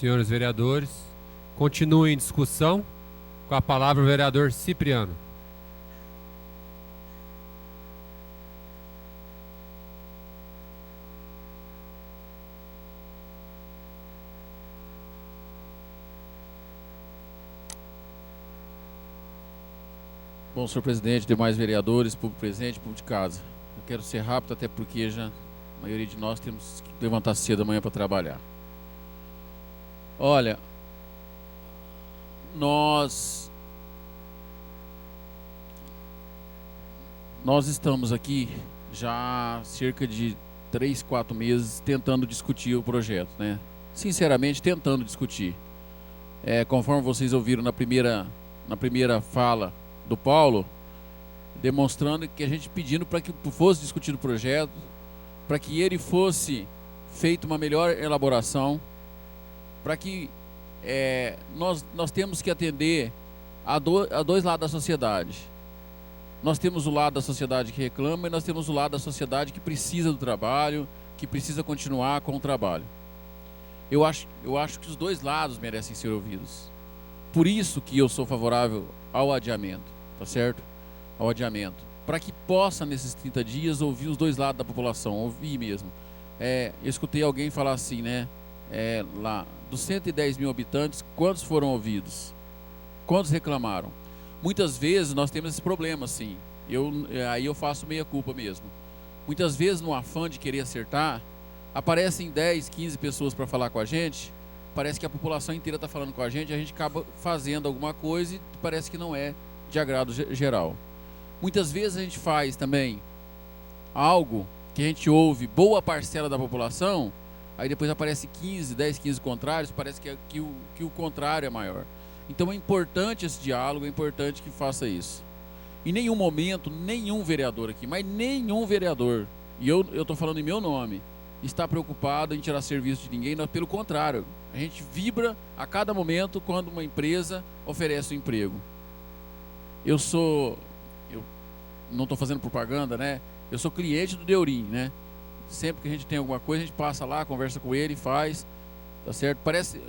senhores vereadores. Continue em discussão. Com a palavra o vereador Cipriano. Bom, senhor presidente, demais vereadores, público presente, público de casa. Eu quero ser rápido, até porque já a maioria de nós temos que levantar cedo amanhã para trabalhar. Olha, nós estamos aqui já há cerca de 3, 4 meses tentando discutir o projeto, né? Sinceramente, tentando discutir. Conforme vocês ouviram na primeira fala do Paulo, demonstrando que a gente pedindo para que fosse discutido o projeto, para que ele fosse feita uma melhor elaboração, para que nós temos que atender a dois lados da sociedade. Nós temos o lado da sociedade que reclama e nós temos o lado da sociedade que precisa do trabalho, que precisa continuar com o trabalho. Eu acho que os dois lados merecem ser ouvidos. Por isso que eu sou favorável ao adiamento, tá certo? Ao adiamento. Para que possa, nesses 30 dias, ouvir os dois lados da população, ouvir mesmo. Eu escutei alguém falar assim, né? Lá, dos 110 mil habitantes, quantos foram ouvidos? Quantos reclamaram? Muitas vezes nós temos esse problema, assim. Aí eu faço meia culpa mesmo. Muitas vezes, no afã de querer acertar, aparecem 10, 15 pessoas para falar com a gente. Parece que a população inteira está falando com a gente acaba fazendo alguma coisa e parece que não é de agrado geral. Muitas vezes a gente faz também algo que a gente ouve boa parcela da população, aí depois aparece 10, 15 contrários, parece que o contrário é maior. Então é importante esse diálogo, é importante que faça isso. Em nenhum momento, nenhum vereador aqui, mas nenhum vereador, e eu estou falando em meu nome, está preocupado em tirar serviço de ninguém, pelo contrário, a gente vibra a cada momento quando uma empresa oferece um emprego. Eu não estou fazendo propaganda, né? Eu sou cliente do Deurim, né? Sempre que a gente tem alguma coisa, a gente passa lá, conversa com ele, faz, tá certo?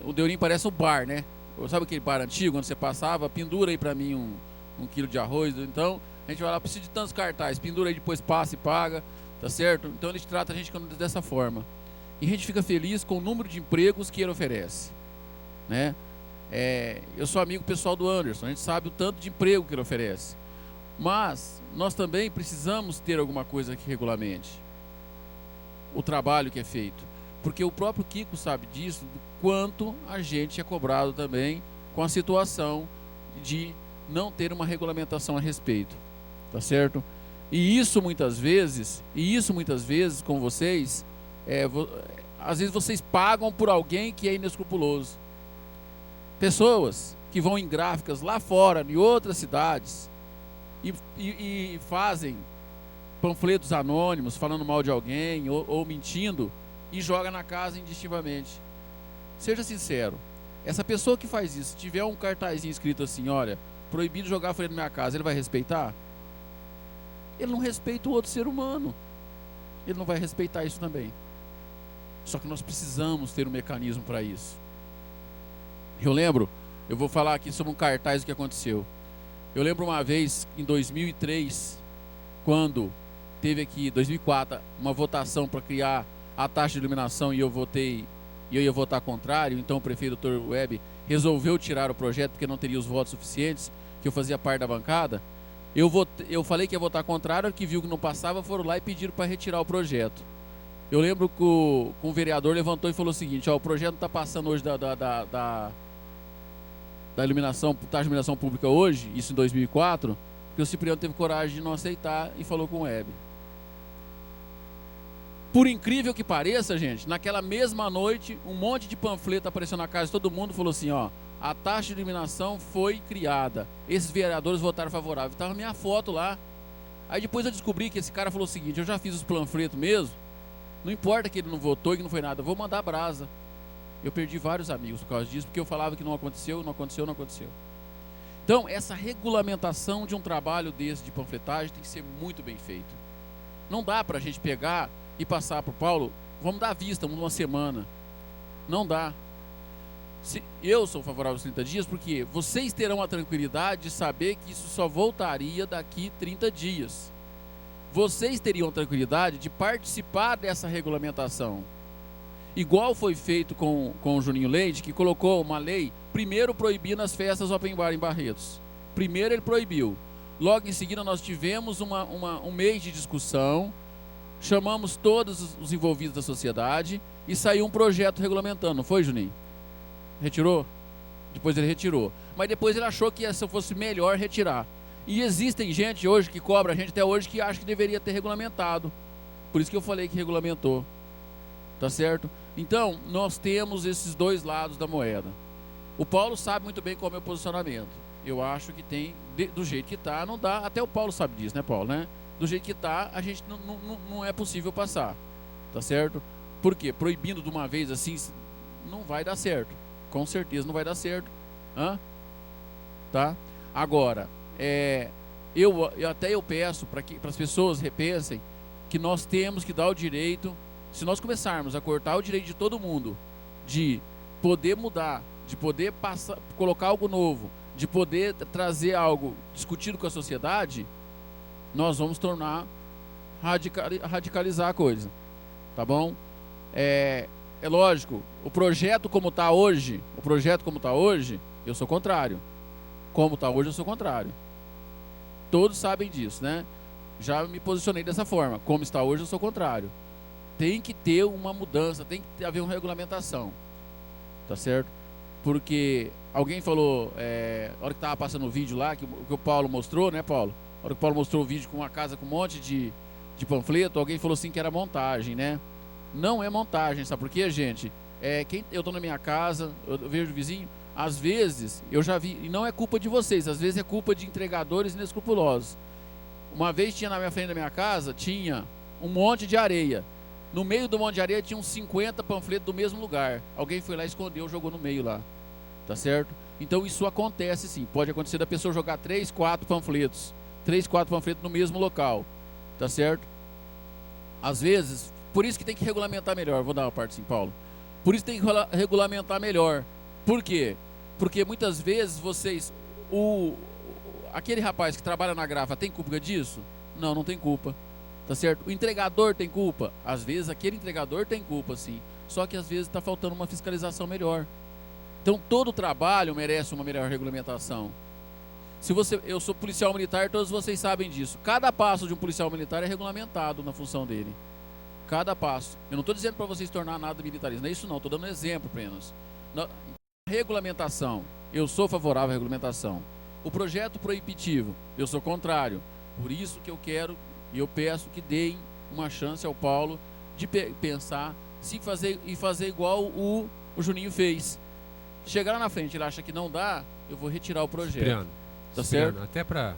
O Deurim parece um bar, né? Sabe aquele bar antigo, onde você passava, pendura aí pra mim um quilo de arroz, então a gente vai lá, precisa de tantos cartazes, pendura aí, depois passa e paga, tá certo? Então ele trata a gente dessa forma. E a gente fica feliz com o número de empregos que ele oferece, né? Eu sou amigo pessoal do Anderson, a gente sabe o tanto de emprego que ele oferece. Mas nós também precisamos ter alguma coisa que regulamente o trabalho que é feito. Porque o próprio Kiko sabe disso, do quanto a gente é cobrado também com a situação de não ter uma regulamentação a respeito, tá certo? E isso muitas vezes com vocês, às vezes vocês pagam por alguém que é inescrupuloso. Pessoas que vão em gráficas lá fora, em outras cidades, e fazem panfletos anônimos falando mal de alguém ou mentindo e joga na casa indistintivamente. Seja sincero, essa pessoa que faz isso, se tiver um cartazinho escrito assim, olha, proibido jogar folha na minha casa, ele vai respeitar? Ele não respeita o outro ser humano, ele não vai respeitar isso também. Só que nós precisamos ter um mecanismo para isso. Eu vou falar aqui sobre um cartaz que aconteceu. Eu lembro uma vez, em 2003, quando teve aqui, 2004, uma votação para criar a taxa de iluminação e eu ia votar contrário, então o prefeito Dr. Webb resolveu tirar o projeto porque não teria os votos suficientes, que eu fazia parte da bancada. Eu falei que ia votar contrário, que viu que não passava, foram lá e pediram para retirar o projeto. Eu lembro que o vereador levantou e falou o seguinte, o projeto não está passando hoje da iluminação, taxa de iluminação pública hoje, isso em 2004, porque o Cipriano teve coragem de não aceitar e falou com o Web. Por incrível que pareça, gente, naquela mesma noite, um monte de panfleto apareceu na casa de todo mundo, falou assim, a taxa de iluminação foi criada, esses vereadores votaram favorável, estava minha foto lá. Aí depois eu descobri que esse cara falou o seguinte, eu já fiz os panfletos mesmo, não importa que ele não votou e que não foi nada, eu vou mandar brasa. Eu perdi vários amigos por causa disso, porque eu falava que não aconteceu. Então, essa regulamentação de um trabalho desse de panfletagem tem que ser muito bem feito. Não dá para a gente pegar e passar para o Paulo, vamos dar vista uma semana. Não dá. Eu sou favorável aos 30 dias porque vocês terão a tranquilidade de saber que isso só voltaria daqui 30 dias. Vocês teriam a tranquilidade de participar dessa regulamentação. Igual foi feito com o Juninho Leite, que colocou uma lei, primeiro proibindo as festas open bar em Barretos. Primeiro ele proibiu. Logo em seguida nós tivemos um mês de discussão, chamamos todos os envolvidos da sociedade e saiu um projeto regulamentando, não foi, Juninho? Retirou? Depois ele retirou. Mas depois ele achou que se fosse melhor retirar. E existem gente hoje que cobra a gente até hoje que acha que deveria ter regulamentado. Por isso que eu falei que regulamentou. Tá certo? Então, nós temos esses dois lados da moeda. O Paulo sabe muito bem qual é o meu posicionamento. Eu acho que tem, do jeito que tá, não dá. Até o Paulo sabe disso, né, Paulo? Né? Do jeito que tá, a gente não é possível passar. Tá certo? Por quê? Proibindo de uma vez assim, não vai dar certo. Com certeza não vai dar certo. Hã? Tá? Agora, eu peço para que as pessoas repensem que nós temos que dar o direito, se nós começarmos a cortar o direito de todo mundo, de poder mudar, de poder colocar algo novo, de poder trazer algo discutido com a sociedade, nós vamos radicalizar a coisa. Tá bom? É lógico, o projeto como está hoje, eu sou contrário. Como está hoje, eu sou contrário. Todos sabem disso, né? Já me posicionei dessa forma. Como está hoje, eu sou contrário. Tem que ter uma mudança, tem que haver uma regulamentação. Tá certo? Porque alguém falou, na hora que estava passando o vídeo lá, que o Paulo mostrou, né, Paulo? Na hora que o Paulo mostrou o vídeo com uma casa com um monte de panfleto, alguém falou assim que era montagem, né? Não é montagem, sabe por quê, gente? Eu estou na minha casa, eu vejo o vizinho, às vezes, eu já vi, e não é culpa de vocês, às vezes é culpa de entregadores inescrupulosos. Uma vez tinha na minha frente da minha casa, tinha um monte de areia. No meio do monte de areia tinha uns 50 panfletos do mesmo lugar. Alguém foi lá, escondeu, jogou no meio lá. Tá certo? Então isso acontece sim. Pode acontecer da pessoa jogar 3, 4 panfletos no mesmo local. Tá certo? Às vezes, por isso que tem que regulamentar melhor. Vou dar uma parte assim, Paulo. Por isso tem que regulamentar melhor. Por quê? Porque muitas vezes vocês... aquele rapaz que trabalha na Grava tem culpa disso? Não, não tem culpa. Tá certo? O entregador tem culpa? Às vezes aquele entregador tem culpa, sim. Só que às vezes está faltando uma fiscalização melhor. Então todo trabalho merece uma melhor regulamentação. Eu sou policial militar, todos vocês sabem disso. Cada passo de um policial militar é regulamentado na função dele. Cada passo. Eu não estou dizendo para vocês tornar nada militarista, não é isso não, estou dando um exemplo apenas. Regulamentação, eu sou favorável à regulamentação. O projeto proibitivo, eu sou contrário. Por isso que eu quero e eu peço que deem uma chance ao Paulo de pensar e fazer igual o Juninho fez. Chegar lá na frente, ele acha que não dá, eu vou retirar o projeto. Cipriano, tá certo? Até para,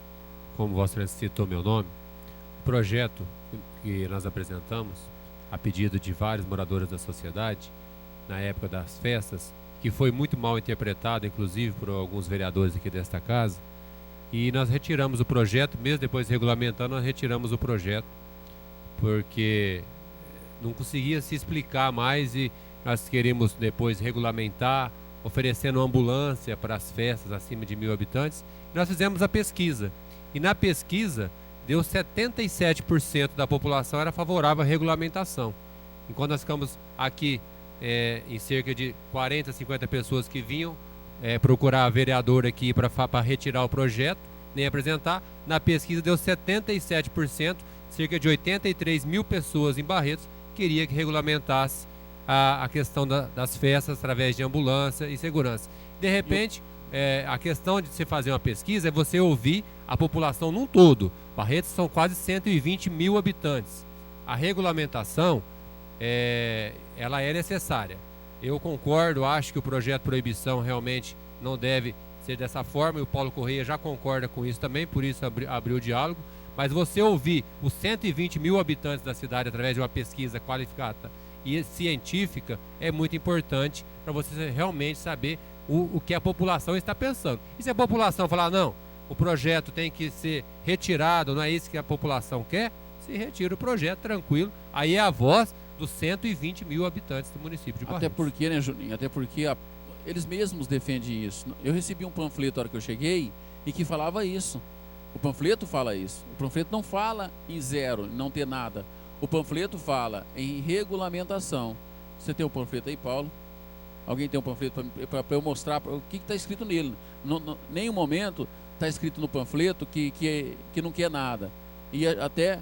como você citou meu nome, o projeto que nós apresentamos, a pedido de vários moradores da sociedade, na época das festas, que foi muito mal interpretado, inclusive por alguns vereadores aqui desta casa, e nós retiramos o projeto, mesmo depois regulamentando, nós retiramos o projeto, porque não conseguia se explicar mais e nós queremos depois regulamentar, oferecendo ambulância para as festas acima de 1.000 habitantes. Nós fizemos a pesquisa, e na pesquisa deu 77% da população era favorável à regulamentação. Enquanto nós ficamos aqui em cerca de 40, 50 pessoas que vinham procurar vereador aqui para retirar o projeto, nem apresentar, na pesquisa deu 77%, cerca de 83 mil pessoas em Barretos queria que regulamentasse a questão das festas através de ambulância e segurança. De repente, a questão de se fazer uma pesquisa é você ouvir a população num todo. Barretos são quase 120 mil habitantes. A regulamentação, ela é necessária. Eu concordo, acho que o projeto de proibição realmente não deve ser dessa forma, e o Paulo Correia já concorda com isso também, por isso abriu o diálogo. Mas você ouvir os 120 mil habitantes da cidade através de uma pesquisa qualificada e científica é muito importante para você realmente saber o que a população está pensando. E se a população falar, não, o projeto tem que ser retirado, não é isso que a população quer, se retira o projeto, tranquilo. Aí é a voz dos 120 mil habitantes do município de Barretos. Até porque, né, Juninho? Até porque eles mesmos defendem isso. Eu recebi um panfleto na hora que eu cheguei e que falava isso. O panfleto fala isso. O panfleto não fala em zero, não ter nada. O panfleto fala em regulamentação. Você tem o panfleto aí, Paulo? Alguém tem um panfleto para eu mostrar o que está escrito nele? Nenhum momento está escrito no panfleto que não quer nada. E até...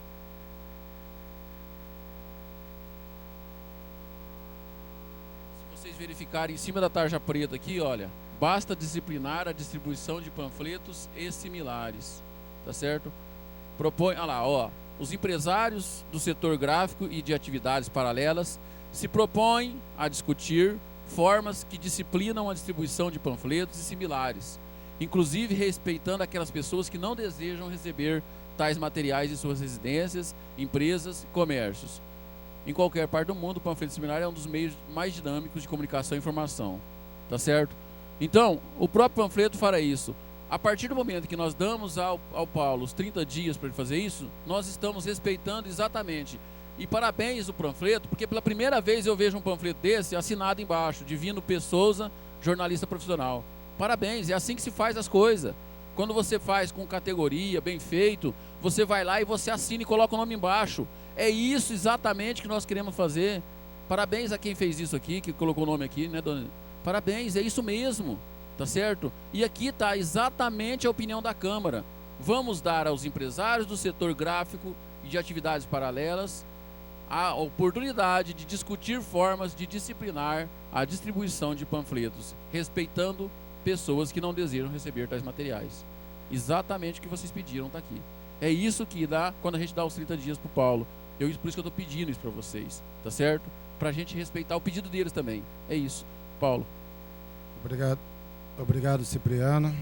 Se vocês verificarem em cima da tarja preta aqui, olha, basta disciplinar a distribuição de panfletos e similares. Tá certo? Propõe, olha lá, ó, os empresários do setor gráfico e de atividades paralelas se propõem a discutir formas que disciplinam a distribuição de panfletos e similares, inclusive respeitando aquelas pessoas que não desejam receber tais materiais em suas residências, empresas e comércios. Em qualquer parte do mundo, o panfleto similar é um dos meios mais dinâmicos de comunicação e informação. Tá certo? Então, o próprio panfleto fará isso. A partir do momento que nós damos ao Paulo os 30 dias para ele fazer isso, nós estamos respeitando exatamente. E parabéns o panfleto, porque pela primeira vez eu vejo um panfleto desse assinado embaixo, Divino P. Souza, jornalista profissional. Parabéns, é assim que se faz as coisas. Quando você faz com categoria, bem feito, você vai lá e você assina e coloca o nome embaixo. É isso exatamente que nós queremos fazer. Parabéns a quem fez isso aqui, que colocou o nome aqui, né, dona? Parabéns, é isso mesmo. Tá certo? E aqui está exatamente a opinião da Câmara. Vamos dar aos empresários do setor gráfico e de atividades paralelas a oportunidade de discutir formas de disciplinar a distribuição de panfletos, respeitando pessoas que não desejam receber tais materiais. Exatamente o que vocês pediram está aqui. É isso que dá quando a gente dá os 30 dias para o Paulo. Por isso que eu estou pedindo isso para vocês. Tá certo? Para a gente respeitar o pedido deles também. É isso. Paulo. Obrigado. Obrigado, Cipriano.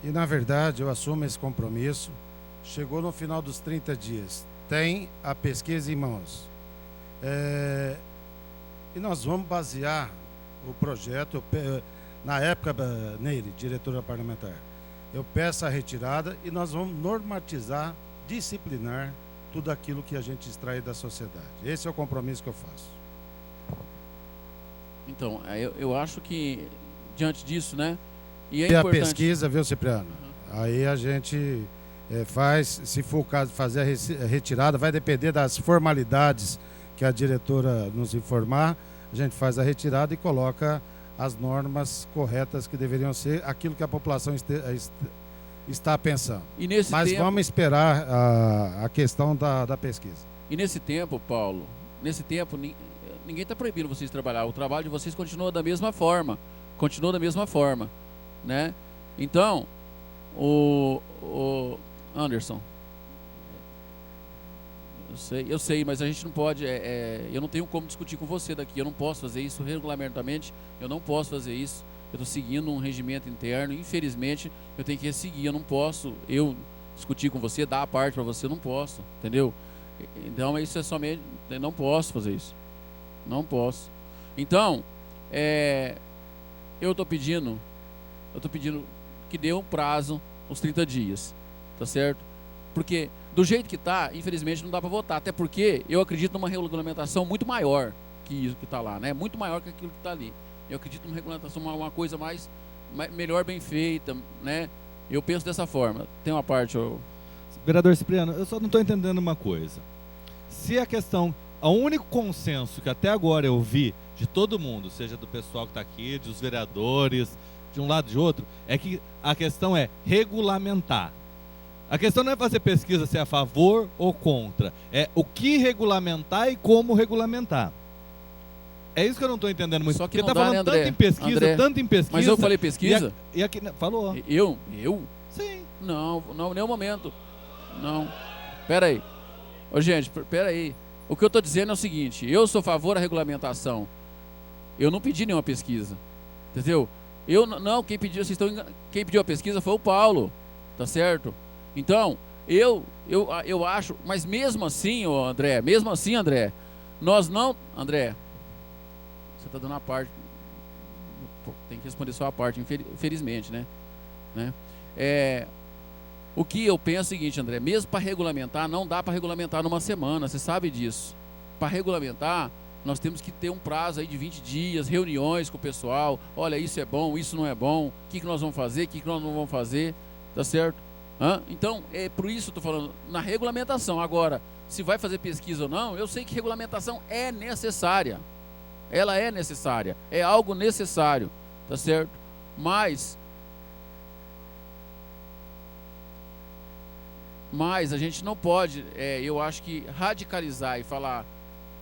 E, na verdade, eu assumo esse compromisso. Chegou no final dos 30 dias. Tem a pesquisa em mãos. E nós vamos basear o projeto. Na época, Neire, diretora parlamentar, eu peço a retirada e nós vamos normatizar, disciplinar tudo aquilo que a gente extrai da sociedade. Esse é o compromisso que eu faço. Então, eu acho que, diante disso, né? E é a importante... pesquisa, viu, Cipriano? Aí a gente faz, se for o caso de fazer a retirada, vai depender das formalidades que a diretora nos informar, a gente faz a retirada e coloca as normas corretas que deveriam ser aquilo que a população está pensando. Mas tempo... vamos esperar a questão da pesquisa. E nesse tempo, Paulo, ninguém está proibindo vocês de trabalhar. O trabalho de vocês continua da mesma forma. Né? Então, o Anderson, eu sei, mas a gente não pode, eu não tenho como discutir com você daqui, eu não posso fazer isso regulamentamente, eu não posso fazer isso, eu estou seguindo um regimento interno, infelizmente eu tenho que seguir, eu não posso, eu discutir com você, dar a parte para você, eu não posso, entendeu? Então isso é somente, eu não posso fazer isso, não posso. Então, eu estou pedindo que dê um prazo, uns 30 dias, tá certo? Porque do jeito que está, infelizmente não dá para votar, até porque eu acredito numa regulamentação muito maior que isso que está lá, né? Muito maior que aquilo que está ali. Eu acredito numa regulamentação, uma coisa melhor, bem feita, né? Eu penso dessa forma. Tem uma parte... Vereador Cipriano, eu só não estou entendendo uma coisa. Se a questão... O único consenso que até agora eu vi de todo mundo, seja do pessoal que está aqui, dos vereadores, de um lado e de outro, é que a questão é regulamentar. A questão não é fazer pesquisa se é a favor ou contra. É o que regulamentar e como regulamentar. É isso que eu não estou entendendo muito. Só que porque não dá, falando né, André? tanto em pesquisa. Mas eu falei pesquisa? E aqui, falou. Eu? Sim. Não, nenhum momento. Não. Pera aí. Ô, gente, pera aí. O que eu estou dizendo é o seguinte, eu sou a favor da regulamentação. Eu não pedi nenhuma pesquisa. Entendeu? Quem pediu a pesquisa foi o Paulo. Tá certo? Então, eu acho, mas mesmo assim, André, nós não... André, você está dando a parte, tem que responder só a parte, infelizmente, né? O que eu penso é o seguinte, André, mesmo para regulamentar, não dá para regulamentar numa semana, você sabe disso. Para regulamentar, Nós temos que ter um prazo aí de 20 dias, reuniões com o pessoal. Olha, isso é bom, isso não é bom. O que nós vamos fazer, o que nós não vamos fazer. Tá certo? Então, é por isso que eu estou falando, na regulamentação. Agora, se vai fazer pesquisa ou não, eu sei que regulamentação é necessária. Ela é necessária. É algo necessário. Tá certo? Mas a gente não pode, eu acho que radicalizar e falar,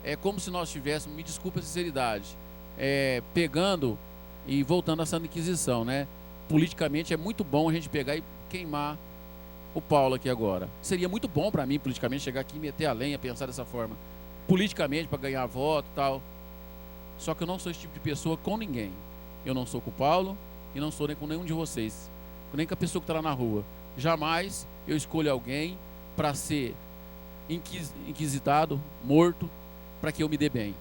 é como se nós tivéssemos, me desculpa a sinceridade, pegando e voltando à Santa Inquisição, né? Politicamente é muito bom a gente pegar e queimar o Paulo aqui agora. Seria muito bom para mim, politicamente, chegar aqui e meter a lenha, pensar dessa forma. Politicamente, para ganhar voto e tal. Só que eu não sou esse tipo de pessoa com ninguém. Eu não sou com o Paulo e não sou nem com nenhum de vocês. Nem com a pessoa que está lá na rua. Jamais eu escolho alguém para ser inquisitado, morto, para que eu me dê bem.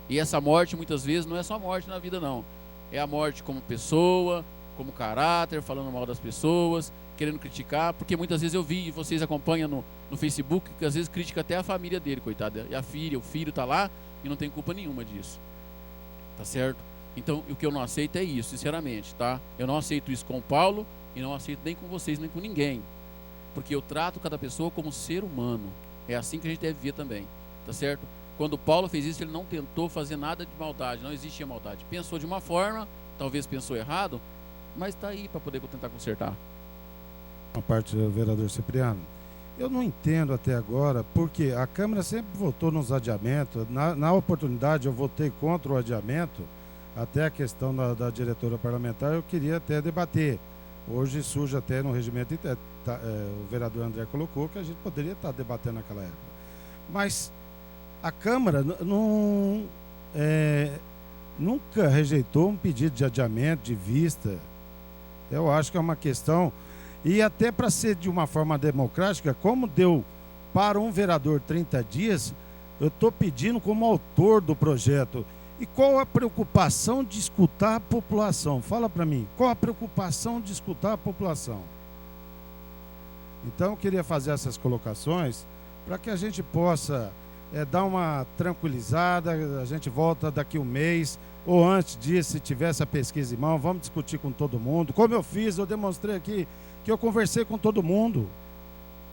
E essa morte, muitas vezes, não é só morte na vida, não. É a morte como pessoa, como caráter, falando mal das pessoas, querendo criticar, porque muitas vezes eu vi, e vocês acompanham no Facebook, que às vezes critica até a família dele, coitada. E a filha, o filho está lá e não tem culpa nenhuma disso. Tá certo? Então, o que eu não aceito é isso, sinceramente, tá? Eu não aceito isso com o Paulo e não aceito nem com vocês, nem com ninguém. Porque eu trato cada pessoa como ser humano. É assim que a gente deve ver também, tá certo? Quando o Paulo fez isso, ele não tentou fazer nada de maldade, não existia maldade. Pensou de uma forma, talvez pensou errado, mas está aí para poder tentar consertar. A parte do vereador Cipriano, eu não entendo até agora, porque a Câmara sempre votou nos adiamentos. Na oportunidade, eu votei contra o adiamento, até a questão da diretora parlamentar, eu queria até debater. Hoje surge até no regimento, o vereador André colocou que a gente poderia estar debatendo naquela época. Mas a Câmara nunca rejeitou um pedido de adiamento, de vista. Eu acho que é uma questão, e até para ser de uma forma democrática, como deu para um vereador 30 dias, eu estou pedindo como autor do projeto. E qual a preocupação de escutar a população? Fala para mim, qual a preocupação de escutar a população? Então eu queria fazer essas colocações para que a gente possa dar uma tranquilizada, a gente volta daqui um mês, ou antes disso, se tiver essa pesquisa em mão, vamos discutir com todo mundo. Como eu fiz, eu demonstrei aqui que eu conversei com todo mundo,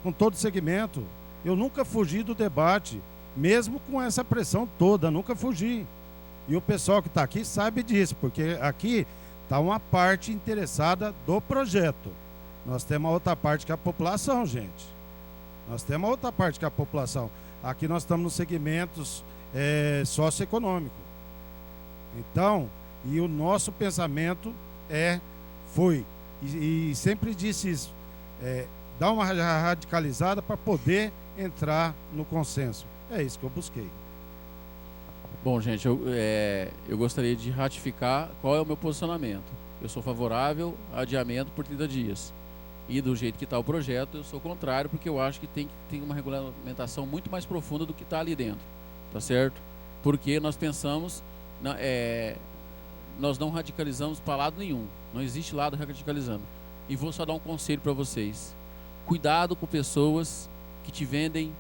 com todo segmento. Eu nunca fugi do debate, mesmo com essa pressão toda, nunca fugi. E o pessoal que está aqui sabe disso, porque aqui está uma parte interessada do projeto. Nós temos a outra parte que é a população, gente. Nós temos a outra parte que é a população. Aqui nós estamos nos segmentos socioeconômicos. Então, e o nosso pensamento foi, e sempre disse isso, dar uma radicalizada para poder entrar no consenso. É isso que eu busquei. Bom, gente, eu gostaria de ratificar qual é o meu posicionamento. Eu sou favorável a adiamento por 30 dias. E do jeito que está o projeto, eu sou contrário, porque eu acho que tem uma regulamentação muito mais profunda do que está ali dentro. Tá certo? Porque nós pensamos, nós não radicalizamos para lado nenhum. Não existe lado radicalizando. E vou só dar um conselho para vocês. Cuidado com pessoas que te vendem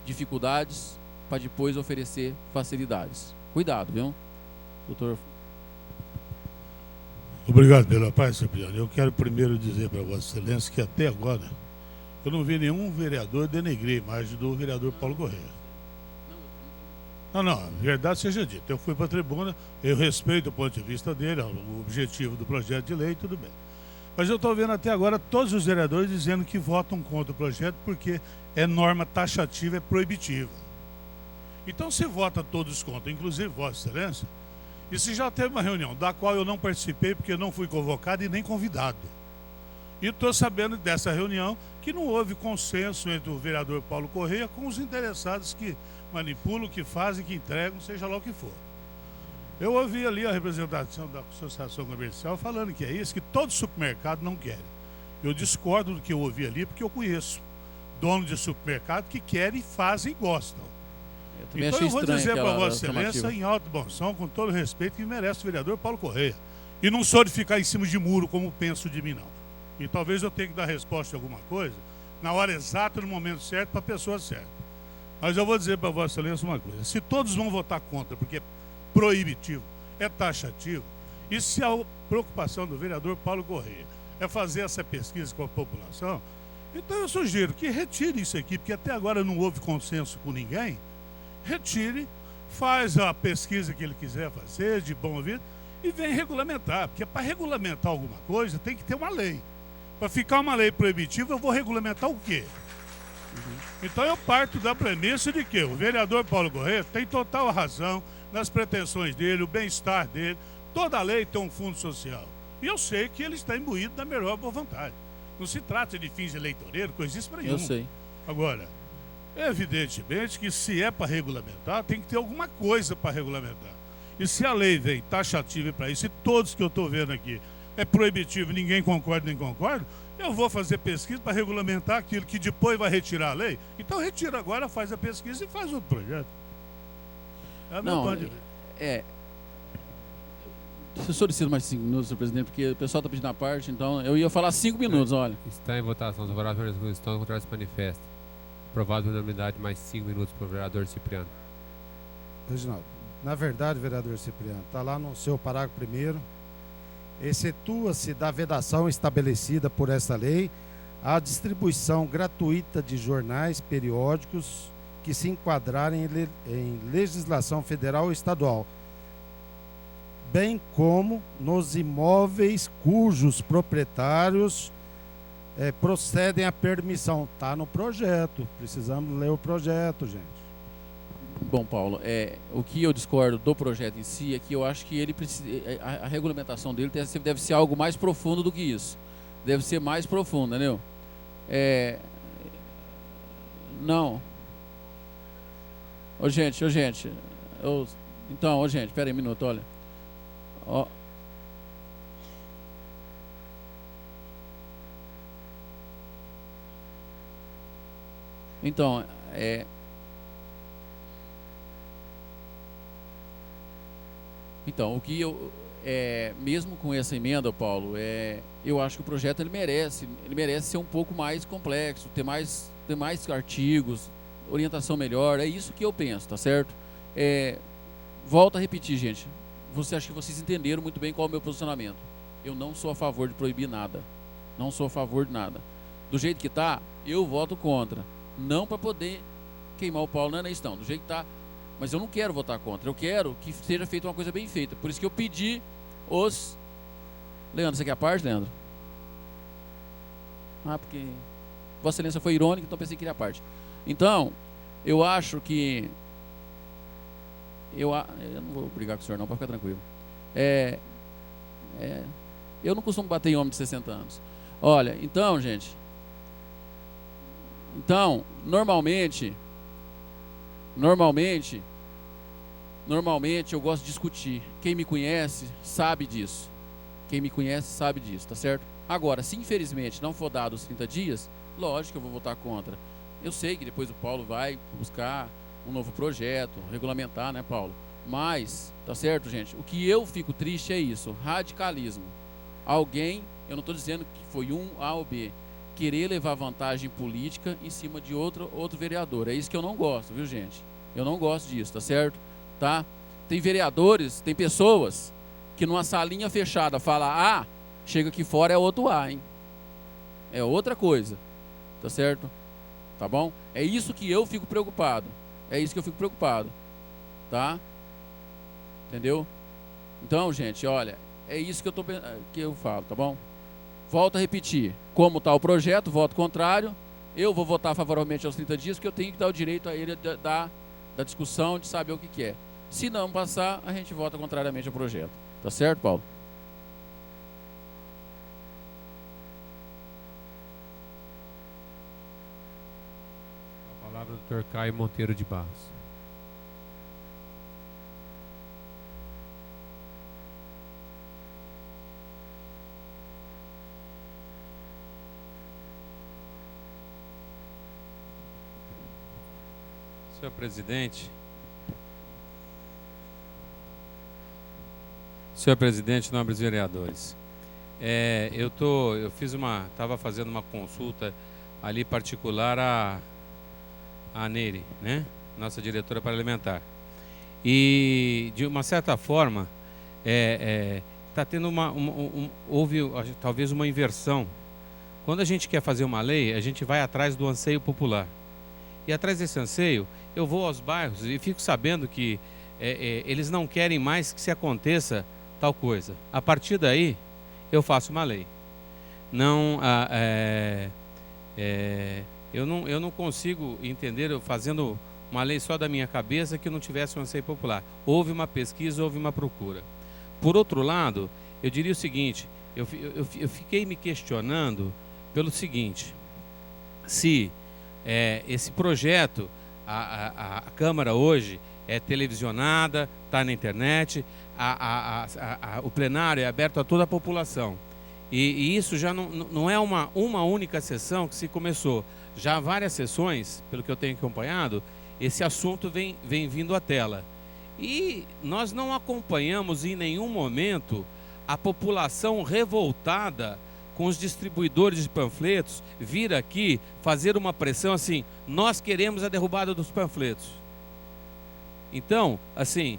dificuldades para depois oferecer facilidades. Cuidado, viu? Doutor. Obrigado pela paz, Cipriano. Eu quero primeiro dizer para Vossa Excelência que até agora eu não vi nenhum vereador denegrir a imagem do vereador Paulo Correia. Não, verdade seja dita. Eu fui para a tribuna, eu respeito o ponto de vista dele, o objetivo do projeto de lei, tudo bem. Mas eu estou vendo até agora todos os vereadores dizendo que votam contra o projeto porque é norma taxativa, é proibitiva. Então se vota todos contra, inclusive Vossa Excelência, e se já teve uma reunião da qual eu não participei porque não fui convocado e nem convidado. E estou sabendo dessa reunião que não houve consenso entre o vereador Paulo Correia com os interessados que manipulam, que fazem, que entregam, seja lá o que for. Eu ouvi ali a representação da Associação Comercial falando que é isso, que todo supermercado não quer. Eu discordo do que eu ouvi ali porque eu conheço dono de supermercado que querem, fazem e gostam. Então eu vou dizer para Vossa Excelência, em alto bom som, com todo respeito, que merece o vereador Paulo Correia. E não sou de ficar em cima de muro, como penso de mim, não. E talvez eu tenha que dar resposta a alguma coisa na hora exata, no momento certo, para a pessoa certa. Mas eu vou dizer para Vossa Excelência uma coisa. Se todos vão votar contra, porque é proibitivo, é taxativo, e se a preocupação do vereador Paulo Corrêa é fazer essa pesquisa com a população, então eu sugiro que retire isso aqui, porque até agora não houve consenso com ninguém. Retire, faz a pesquisa que ele quiser fazer, de bom ouvido, e vem regulamentar, porque para regulamentar alguma coisa tem que ter uma lei. Para ficar uma lei proibitiva, eu vou regulamentar o quê? Então eu parto da premissa de que o vereador Paulo Corrêa tem total razão nas pretensões dele, o bem-estar dele. Toda lei tem um fundo social. E eu sei que ele está imbuído da melhor boa vontade. Não se trata de fins eleitoreiros, coisíssima para nenhum. Eu sei. Agora, evidentemente que se é para regulamentar, tem que ter alguma coisa para regulamentar. E se a lei vem taxativa para isso, e todos que eu estou vendo aqui é proibitivo, ninguém concorda nem concorda, eu vou fazer pesquisa para regulamentar aquilo que depois vai retirar a lei. Então retira agora, faz a pesquisa e faz outro projeto. É a minha Não, ponto de vista. Eu solicito mais 5 minutos, senhor presidente, porque o pessoal está pedindo a parte, então eu ia falar 5 minutos, olha. Está em votação. Os favoráveis à estão contrários se manifesta. Aprovado por unanimidade, mais 5 minutos para o vereador Cipriano. Reginaldo, na verdade, vereador Cipriano, está lá no seu parágrafo 1º, excetua-se da vedação estabelecida por essa lei a distribuição gratuita de jornais periódicos que se enquadrarem em legislação federal ou estadual, bem como nos imóveis cujos proprietários procedem à permissão. Está no projeto, precisamos ler o projeto, gente. Bom, Paulo, o que eu discordo do projeto em si é que eu acho que ele precisa, a regulamentação dele deve ser algo mais profundo do que isso. Deve ser mais profundo, entendeu? Não. Ô gente, então, gente, espera aí um minuto, olha. Ó. Então, Então, o que eu mesmo com essa emenda, Paulo, eu acho que o projeto ele merece ser um pouco mais complexo, ter mais artigos, orientação melhor. É isso que eu penso, tá certo? Volto a repetir, gente. Você acha que vocês entenderam muito bem qual é o meu posicionamento? Eu não sou a favor de proibir nada. Não sou a favor de nada. Do jeito que tá, eu voto contra. Não para poder queimar o Paulo, não é isso não. Do jeito que tá. Mas eu não quero votar contra, eu quero que seja feita uma coisa bem feita. Por isso que eu pedi os... Leandro, você quer a parte, Leandro? Porque Vossa Excelência foi irônica, então pensei que queria a parte. Então, eu acho que... Eu não vou brigar com o senhor não, para ficar tranquilo. Eu não costumo bater em homem de 60 anos. Olha, então, gente... Então, normalmente eu gosto de discutir. Quem me conhece sabe disso. Tá certo? Agora, se infelizmente não for dado os 30 dias, lógico que eu vou votar contra. Eu sei que depois o Paulo vai buscar um novo projeto, regulamentar, né, Paulo? Mas, tá certo, gente? O que eu fico triste é isso, radicalismo. Alguém, eu não estou dizendo que foi um A ou B, querer levar vantagem política em cima de outro vereador. É isso que eu não gosto, viu, gente? Eu não gosto disso, tá certo? Tá? Tem vereadores, tem pessoas que numa salinha fechada fala A, chega aqui fora é outro A, hein? É outra coisa, tá certo? Tá bom? É isso que eu fico preocupado. Tá? Entendeu? Então, gente, olha, é isso que eu falo, tá bom? Volto a repetir, como está o projeto, voto contrário, eu vou votar favoravelmente aos 30 dias, porque eu tenho que dar o direito a ele da discussão, de saber o que é. Se não passar, a gente vota contrariamente ao projeto. Tá certo, Paulo? A palavra do Dr. Caio Monteiro de Barros. Senhor presidente, nobres vereadores, estava fazendo uma consulta ali particular a Neire, né? Nossa diretora parlamentar. E, de uma certa forma, está tendo houve talvez uma inversão. Quando a gente quer fazer uma lei, a gente vai atrás do anseio popular. E atrás desse anseio, eu vou aos bairros e fico sabendo que eles não querem mais que se aconteça tal coisa. A partir daí, eu faço uma lei. Eu não consigo entender, eu fazendo uma lei só da minha cabeça, que não tivesse um anseio popular. Houve uma pesquisa, houve uma procura. Por outro lado, eu diria o seguinte, eu fiquei me questionando pelo seguinte, se esse projeto, a Câmara hoje é televisionada, está na internet, o plenário é aberto a toda a população. E isso já não é uma única sessão que se começou. Já há várias sessões, pelo que eu tenho acompanhado, esse assunto vem vindo à tela. E nós não acompanhamos em nenhum momento a população revoltada com os distribuidores de panfletos vir aqui fazer uma pressão assim, nós queremos a derrubada dos panfletos. Então, assim,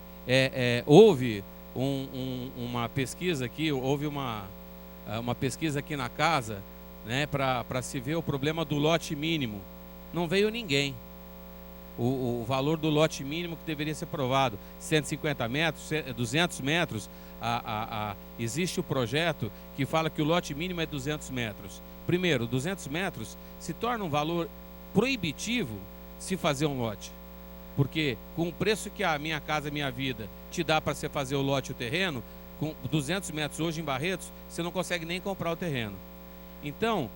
houve uma pesquisa aqui, houve uma pesquisa aqui na casa, né, para se ver o problema do lote mínimo. Não veio ninguém. O valor do lote mínimo que deveria ser aprovado, 150 metros, 200 metros, existe o projeto que fala que o lote mínimo é 200 metros. Primeiro, 200 metros se torna um valor proibitivo se fazer um lote. Porque com o preço que a Minha Casa Minha Vida te dá para você fazer o lote e o terreno, com 200 metros hoje em Barretos, você não consegue nem comprar o terreno. Então,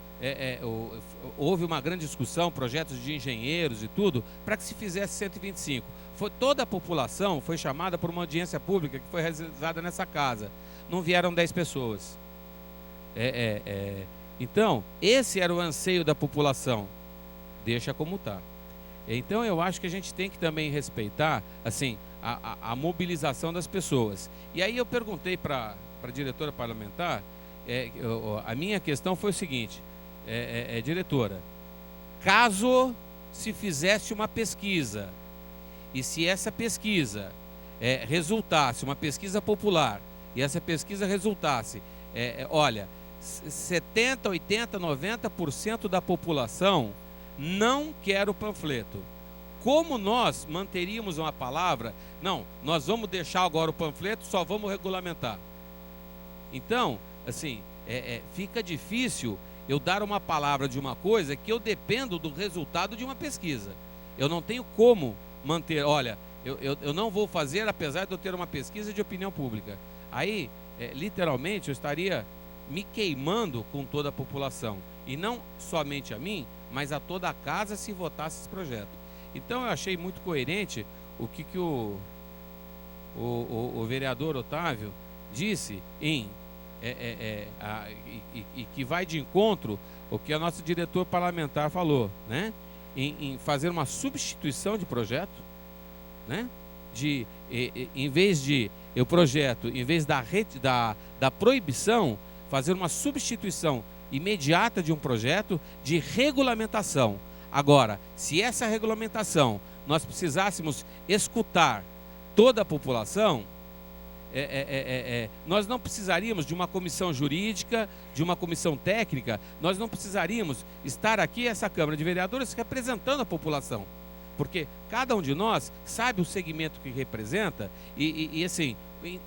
houve uma grande discussão, projetos de engenheiros e tudo, para que se fizesse 125. Toda a população foi chamada por uma audiência pública que foi realizada nessa casa. Não vieram 10 pessoas. Então, esse era o anseio da população. Deixa como está. Então, eu acho que a gente tem que também respeitar, assim, a mobilização das pessoas. E aí eu perguntei para a diretora parlamentar, a minha questão foi o seguinte, diretora, caso se fizesse uma pesquisa, e se essa pesquisa resultasse, uma pesquisa popular, e essa pesquisa resultasse, olha, 70, 80, 90% da população não quer o panfleto. Como nós manteríamos uma palavra? Não, nós vamos deixar agora o panfleto, só vamos regulamentar. Então, assim, fica difícil eu dar uma palavra de uma coisa que eu dependo do resultado de uma pesquisa. Eu não tenho como manter, olha, eu não vou fazer apesar de eu ter uma pesquisa de opinião pública. Aí, literalmente, eu estaria me queimando com toda a população. E não somente a mim, mas a toda a casa se votasse esse projeto. Então eu achei muito coerente o que o vereador Otávio disse e que vai de encontro o que a nossa diretora parlamentar falou, né? Em fazer uma substituição de projeto, né? Em vez de o projeto, em vez da proibição, fazer uma substituição imediata de um projeto de regulamentação. Agora, se essa regulamentação nós precisássemos escutar toda a população, nós não precisaríamos de uma comissão jurídica, de uma comissão técnica, nós não precisaríamos estar aqui, essa Câmara de Vereadores, representando a população. Porque cada um de nós sabe o segmento que representa e assim,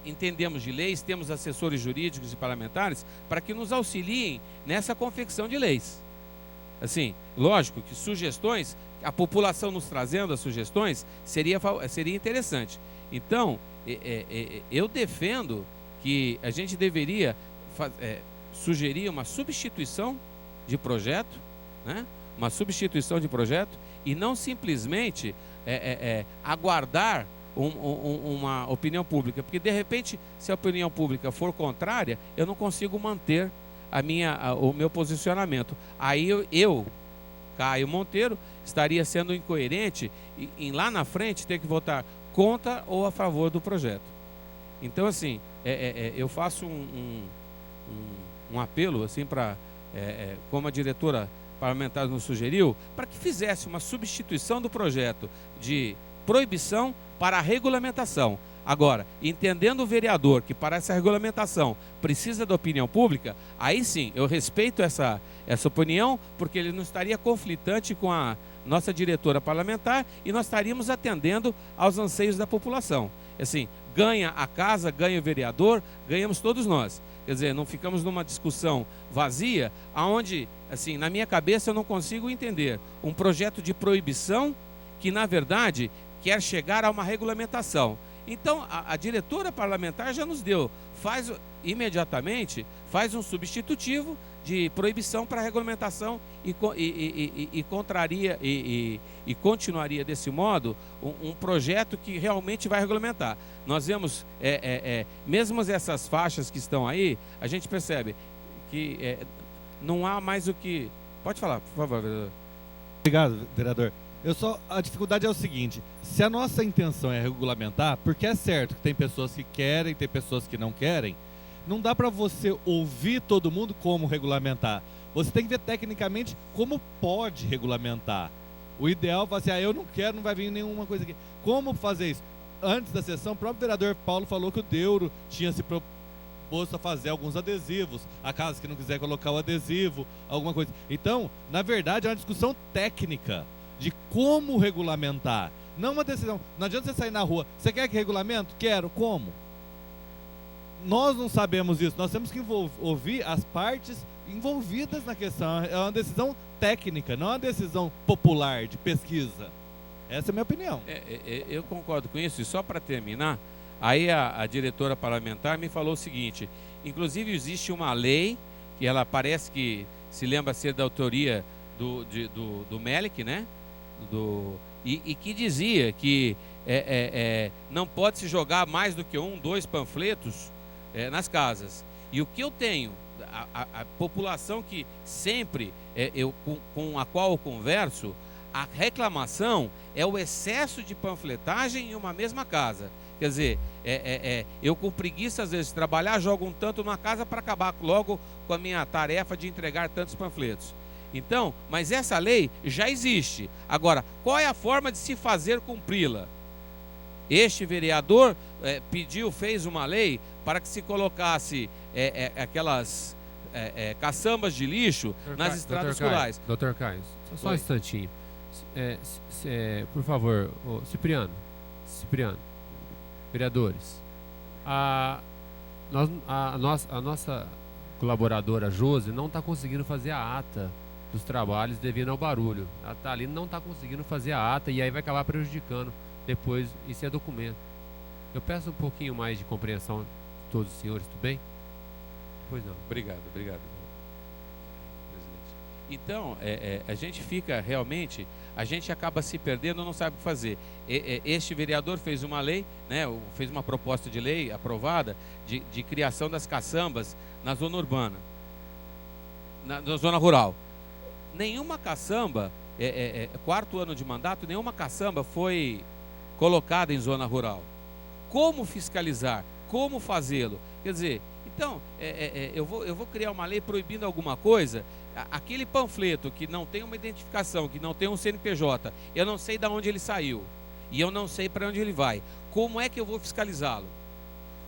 entendemos de leis, temos assessores jurídicos e parlamentares para que nos auxiliem nessa confecção de leis. Assim, lógico que sugestões, a população nos trazendo as sugestões, seria interessante. Então, eu defendo que a gente deveria sugerir uma substituição de projeto, né? Uma substituição de projeto e não simplesmente aguardar uma opinião pública, porque de repente, se a opinião pública for contrária, eu não consigo manter o meu posicionamento. Aí eu, Caio Monteiro, estaria sendo incoerente em lá na frente ter que votar contra ou a favor do projeto. Então, assim, eu faço um apelo assim para, como a diretora parlamentar nos sugeriu, para que fizesse uma substituição do projeto de proibição para a regulamentação. Agora, entendendo o vereador que para essa regulamentação precisa da opinião pública, aí sim, eu respeito essa opinião, porque ele não estaria conflitante com a nossa diretora parlamentar e nós estaríamos atendendo aos anseios da população. Assim, ganha a casa, ganha o vereador, ganhamos todos nós. Quer dizer, não ficamos numa discussão vazia, onde, assim, na minha cabeça eu não consigo entender um projeto de proibição que, na verdade, quer chegar a uma regulamentação. Então, a diretora parlamentar já nos deu, imediatamente faz um substitutivo de proibição para regulamentação e continuaria desse modo um projeto que realmente vai regulamentar. Nós vemos, mesmo essas faixas que estão aí, a gente percebe que não há mais o que... Pode falar, por favor, vereador. Obrigado, vereador. A dificuldade é o seguinte: se a nossa intenção é regulamentar, porque é certo que tem pessoas que querem, tem pessoas que não querem, não dá para você ouvir todo mundo como regulamentar. Você tem que ver tecnicamente como pode regulamentar. O ideal é assim, eu não quero, não vai vir nenhuma coisa aqui. Como fazer isso? Antes da sessão, o próprio vereador Paulo falou que o Deuro tinha se proposto a fazer alguns adesivos, a casa que não quiser colocar o adesivo, alguma coisa. Então, na verdade, é uma discussão técnica de como regulamentar, não uma decisão. Não adianta você sair na rua, você quer que regulamento? Quero. Como? Nós não sabemos isso, nós temos que ouvir as partes envolvidas na questão. É uma decisão técnica, não é uma decisão popular, de pesquisa. Essa é a minha opinião. Eu concordo com isso, e só para terminar, aí a diretora parlamentar me falou o seguinte: inclusive existe uma lei, que ela parece que se lembra ser da autoria do Melick, né? E que dizia que não pode se jogar mais do que 2 panfletos nas casas. E o que eu tenho, a população que sempre com a qual eu converso, a reclamação é o excesso de panfletagem em uma mesma casa. Quer dizer, eu com preguiça às vezes de trabalhar, jogo um tanto numa casa para acabar logo com a minha tarefa de entregar tantos panfletos. Então, mas essa lei já existe. Agora, qual é a forma de se fazer cumpri-la? Este vereador fez uma lei para que se colocasse aquelas caçambas de lixo nas estradas rurais. Doutor Caio, só um instantinho. Por favor, Cipriano, vereadores, a nossa colaboradora Josi não está conseguindo fazer a ata dos trabalhos devido ao barulho. Ela está ali, não está conseguindo fazer a ata e aí vai acabar prejudicando depois. Isso é documento. Eu peço um pouquinho mais de compreensão de todos os senhores, tudo bem? Pois não. Obrigado, presidente. Então, a gente fica realmente, a gente acaba se perdendo, não sabe o que fazer. Este vereador fez uma lei, né, fez uma proposta de lei aprovada de criação das caçambas na zona urbana, na zona rural. Nenhuma caçamba, 4º ano de mandato, nenhuma caçamba foi colocada em zona rural. Como fiscalizar? Como fazê-lo? Quer dizer, então, eu vou criar uma lei proibindo alguma coisa. Aquele panfleto que não tem uma identificação, que não tem um CNPJ, eu não sei de onde ele saiu e eu não sei para onde ele vai. Como é que eu vou fiscalizá-lo?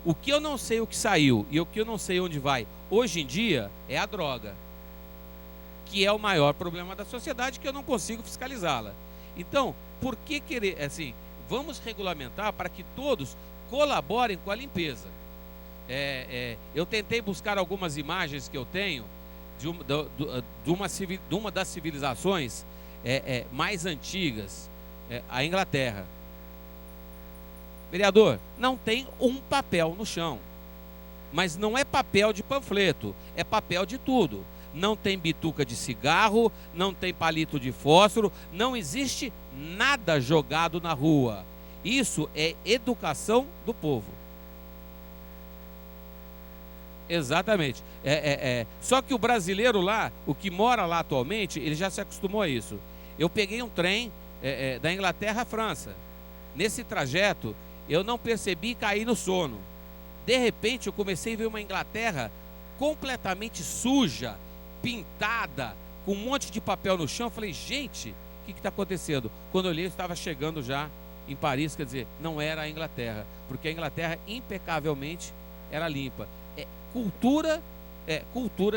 O que eu não sei o que saiu e o que eu não sei onde vai hoje em dia é a droga, que é o maior problema da sociedade, que eu não consigo fiscalizá-la. Então, por que querer, assim, vamos regulamentar para que todos colaborem com a limpeza. Eu tentei buscar algumas imagens que eu tenho de uma das civilizações mais antigas, a Inglaterra. Vereador, não tem um papel no chão, mas não é papel de panfleto, é papel de tudo. Não tem bituca de cigarro, não tem palito de fósforo, não existe nada jogado na rua. Isso é educação do povo. Exatamente. Só que o brasileiro lá, o que mora lá atualmente, ele já se acostumou a isso. Eu peguei um trem da Inglaterra à França. Nesse trajeto, eu não percebi e caí no sono. De repente, eu comecei a ver uma Inglaterra completamente suja, pintada, com um monte de papel no chão. Eu falei, gente, o que está acontecendo? Quando eu olhei, eu estava chegando já em Paris, quer dizer, não era a Inglaterra, porque a Inglaterra impecavelmente era limpa. É cultura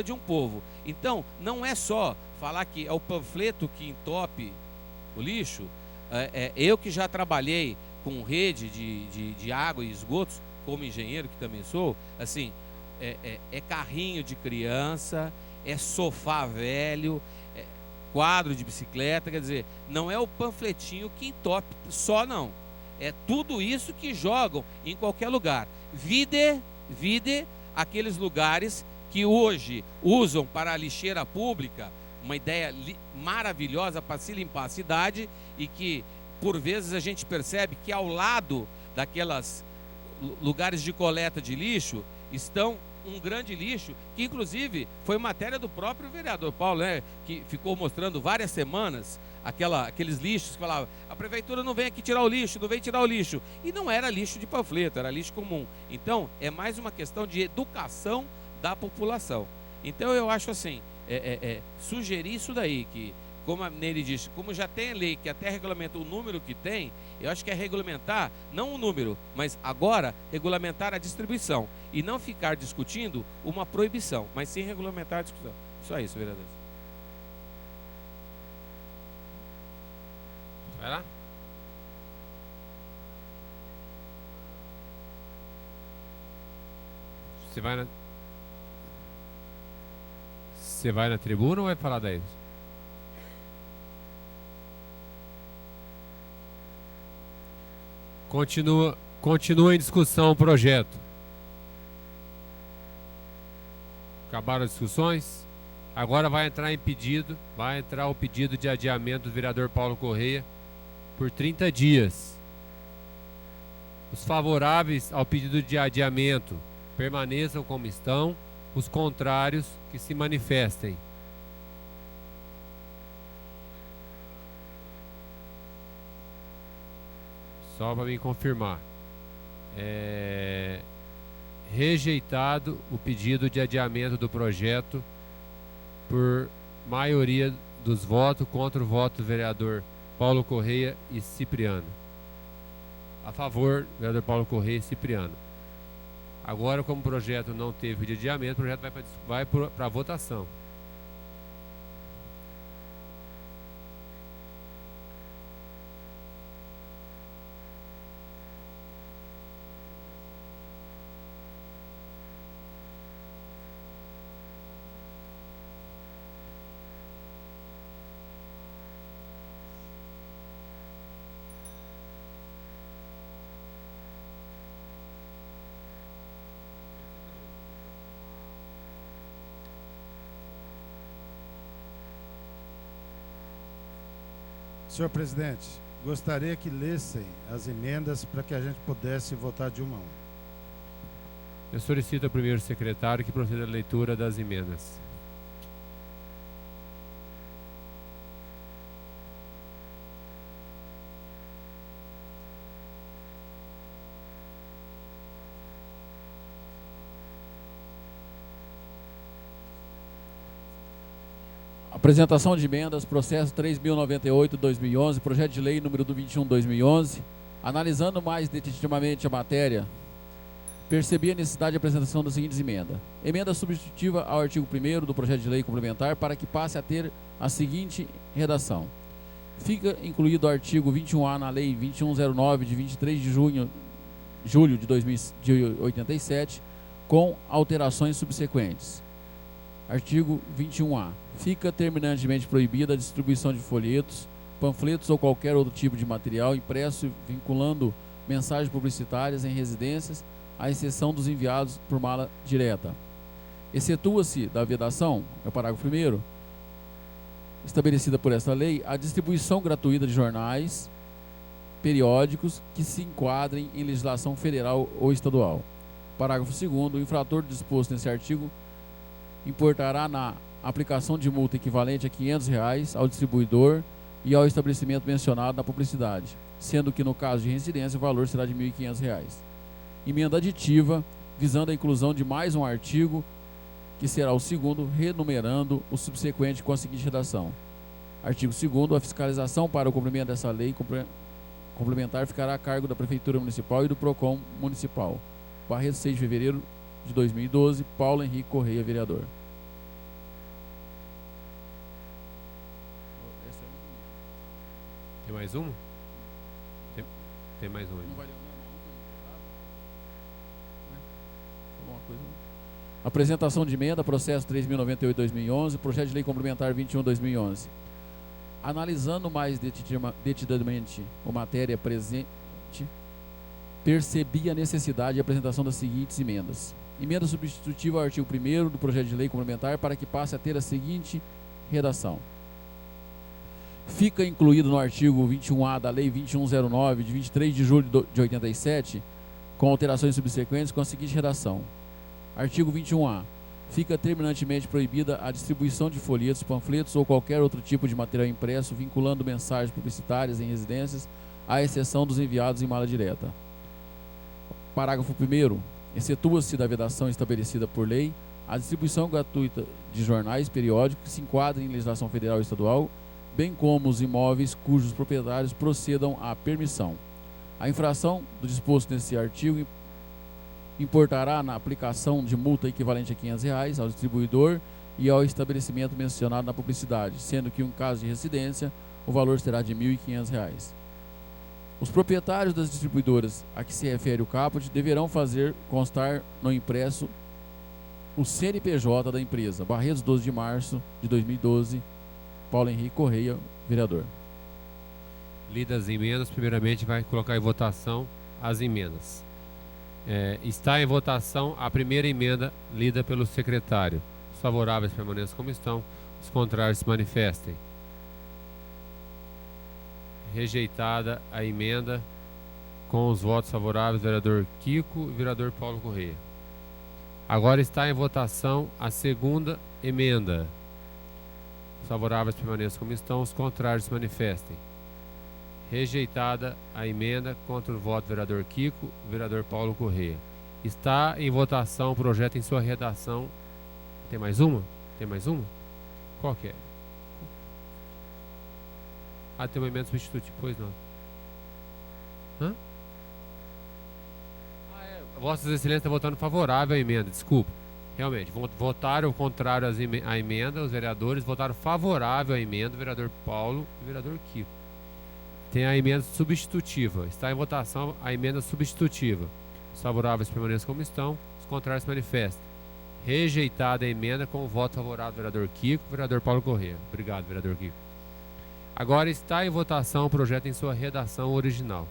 de um povo. Então, não é só falar que é o panfleto que entope o lixo. Eu que já trabalhei com rede de água e esgotos, como engenheiro que também sou, assim, é carrinho de criança, é sofá velho, quadro de bicicleta, quer dizer, não é o panfletinho que entope só, não. É tudo isso que jogam em qualquer lugar. Vide aqueles lugares que hoje usam para a lixeira pública, uma ideia maravilhosa para se limpar a cidade, e que por vezes a gente percebe que ao lado daquelas lugares de coleta de lixo estão um grande lixo, que inclusive foi matéria do próprio vereador Paulo, né, que ficou mostrando várias semanas aqueles lixos que falava, a prefeitura não vem aqui tirar o lixo, não vem tirar o lixo, e não era lixo de panfleto, era lixo comum. Então é mais uma questão de educação da população. Então eu acho assim, sugerir isso daí, que como a Nery disse, como já tem lei que até regulamenta o número que tem, eu acho que é regulamentar, não o número, mas agora regulamentar a distribuição. E não ficar discutindo uma proibição, mas sim regulamentar a discussão. Só isso, vereador. Vai lá. Você vai na tribuna ou vai falar daí? Continua em discussão o projeto. Acabaram as discussões? Agora vai entrar o pedido de adiamento do vereador Paulo Correia por 30 dias. Os favoráveis ao pedido de adiamento permaneçam como estão, os contrários que se manifestem. Só para me confirmar. Rejeitado o pedido de adiamento do projeto por maioria dos votos, contra o voto do vereador Paulo Correia e Cipriano. A favor, vereador Paulo Correia e Cipriano. Agora, como o projeto não teve pedido de adiamento, o projeto vai para votação. Senhor presidente, gostaria que lessem as emendas para que a gente pudesse votar de uma a uma. Eu solicito ao primeiro secretário que proceda à leitura das emendas. Apresentação de emendas, processo 3.098/2011, projeto de lei número 21/2011. Analisando mais detentivamente a matéria, percebi a necessidade de apresentação das seguintes emendas. Emenda substitutiva ao artigo 1º do projeto de lei complementar para que passe a ter a seguinte redação. Fica incluído o artigo 21A na lei 2109 de 23 de julho de 87, com alterações subsequentes. Artigo 21A. Fica terminantemente proibida a distribuição de folhetos, panfletos ou qualquer outro tipo de material impresso vinculando mensagens publicitárias em residências, à exceção dos enviados por mala direta. Excetua-se da vedação, é o parágrafo 1º, estabelecida por esta lei, a distribuição gratuita de jornais, periódicos que se enquadrem em legislação federal ou estadual. Parágrafo 2º. O infrator disposto nesse artigo importará na aplicação de multa equivalente a R$ 500 ao distribuidor e ao estabelecimento mencionado na publicidade, sendo que no caso de reincidência o valor será de R$ 1.500. Emenda aditiva, visando a inclusão de mais um artigo que será o segundo, renumerando o subsequente com a seguinte redação. Artigo 2º, a fiscalização para o cumprimento dessa lei complementar ficará a cargo da Prefeitura Municipal e do PROCON Municipal. Barreto, 6 de fevereiro de 2012, Paulo Henrique Correia, vereador. Tem mais um? Tem mais um. Apresentação de emenda, processo 3.098/2011, projeto de lei complementar 21/2011. Analisando mais detidamente a matéria presente, percebi a necessidade de apresentação das seguintes emendas. Emenda substitutiva ao artigo 1º do projeto de lei complementar para que passe a ter a seguinte redação. Fica incluído no artigo 21A da Lei 2109, de 23 de julho de 87, com alterações subsequentes, com a seguinte redação. Artigo 21A. Fica terminantemente proibida a distribuição de folhetos, panfletos ou qualquer outro tipo de material impresso vinculando mensagens publicitárias em residências, à exceção dos enviados em mala direta. Parágrafo 1º. Excetua-se da vedação estabelecida por lei a distribuição gratuita de jornais periódicos que se enquadrem em legislação federal e estadual, bem como os imóveis cujos proprietários procedam à permissão. A infração do disposto nesse artigo importará na aplicação de multa equivalente a R$500 ao distribuidor e ao estabelecimento mencionado na publicidade, sendo que, em caso de residência, o valor será de R$1.500. Os proprietários das distribuidoras a que se refere o caput deverão fazer constar no impresso o CNPJ da empresa. Barretos, 12 de março de 2012, Paulo Henrique Correia, vereador. Lidas as emendas, primeiramente vai colocar em votação as emendas. Está em votação a primeira emenda lida pelo secretário. Os favoráveis permaneçam como estão, os contrários se manifestem. Rejeitada a emenda com os votos favoráveis do vereador Kiko e vereador Paulo Correia. Agora está em votação a segunda emenda. Os favoráveis permaneçam como estão, os contrários se manifestem. Rejeitada a emenda contra o voto do vereador Kiko e vereador Paulo Correia. Está em votação o projeto em sua redação. Tem mais uma? Tem mais uma? Qual que é? Tem uma emenda substitutiva, pois não. Vossas Excelências estão votando favorável à emenda, desculpa. Realmente, votaram contrário à emenda, os vereadores votaram favorável à emenda, o vereador Paulo e o vereador Kiko. Tem a emenda substitutiva. Está em votação a emenda substitutiva. Os favoráveis permaneçam como estão, os contrários se manifestem. Rejeitada a emenda com o voto favorável do vereador Kiko e do vereador Paulo Correia. Obrigado, vereador Kiko. Agora está em votação o projeto em sua redação original.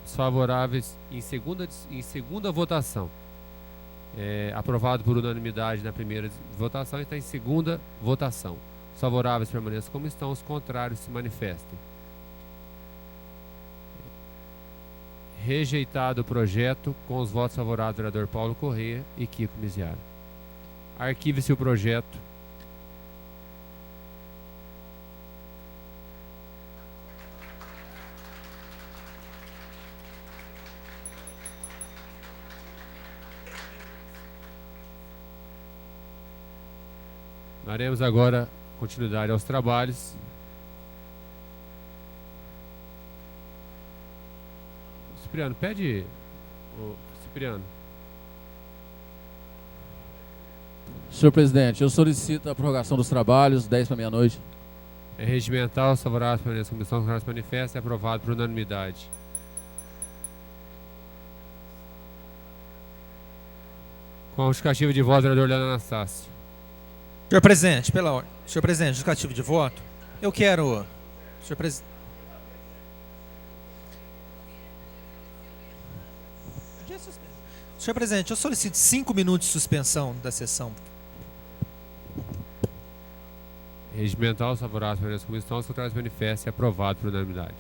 Os favoráveis em segunda votação. Aprovado por unanimidade na primeira votação, está em segunda votação. Os favoráveis permaneçam como estão, os contrários se manifestem. Rejeitado o projeto com os votos favoráveis do vereador Paulo Correia e Kiko Miziara. Arquive-se o projeto. Daremos agora continuidade aos trabalhos. Cipriano, pede. Cipriano. Senhor presidente, eu solicito a prorrogação dos trabalhos, 10 para meia-noite. É regimental, os favoráveis permanecem como estão, os contrários se manifestam, é aprovado por unanimidade. Com a justificativa de voto, vereador Leandro Anastácio. Senhor presidente, pela ordem. Senhor presidente, justificativo de voto. Eu quero. Senhor presidente. Senhor presidente, eu solicito 5 minutos de suspensão da sessão. Regimental, os favoráveis permanecem como estão, os contrários se manifestam, é aprovado por unanimidade.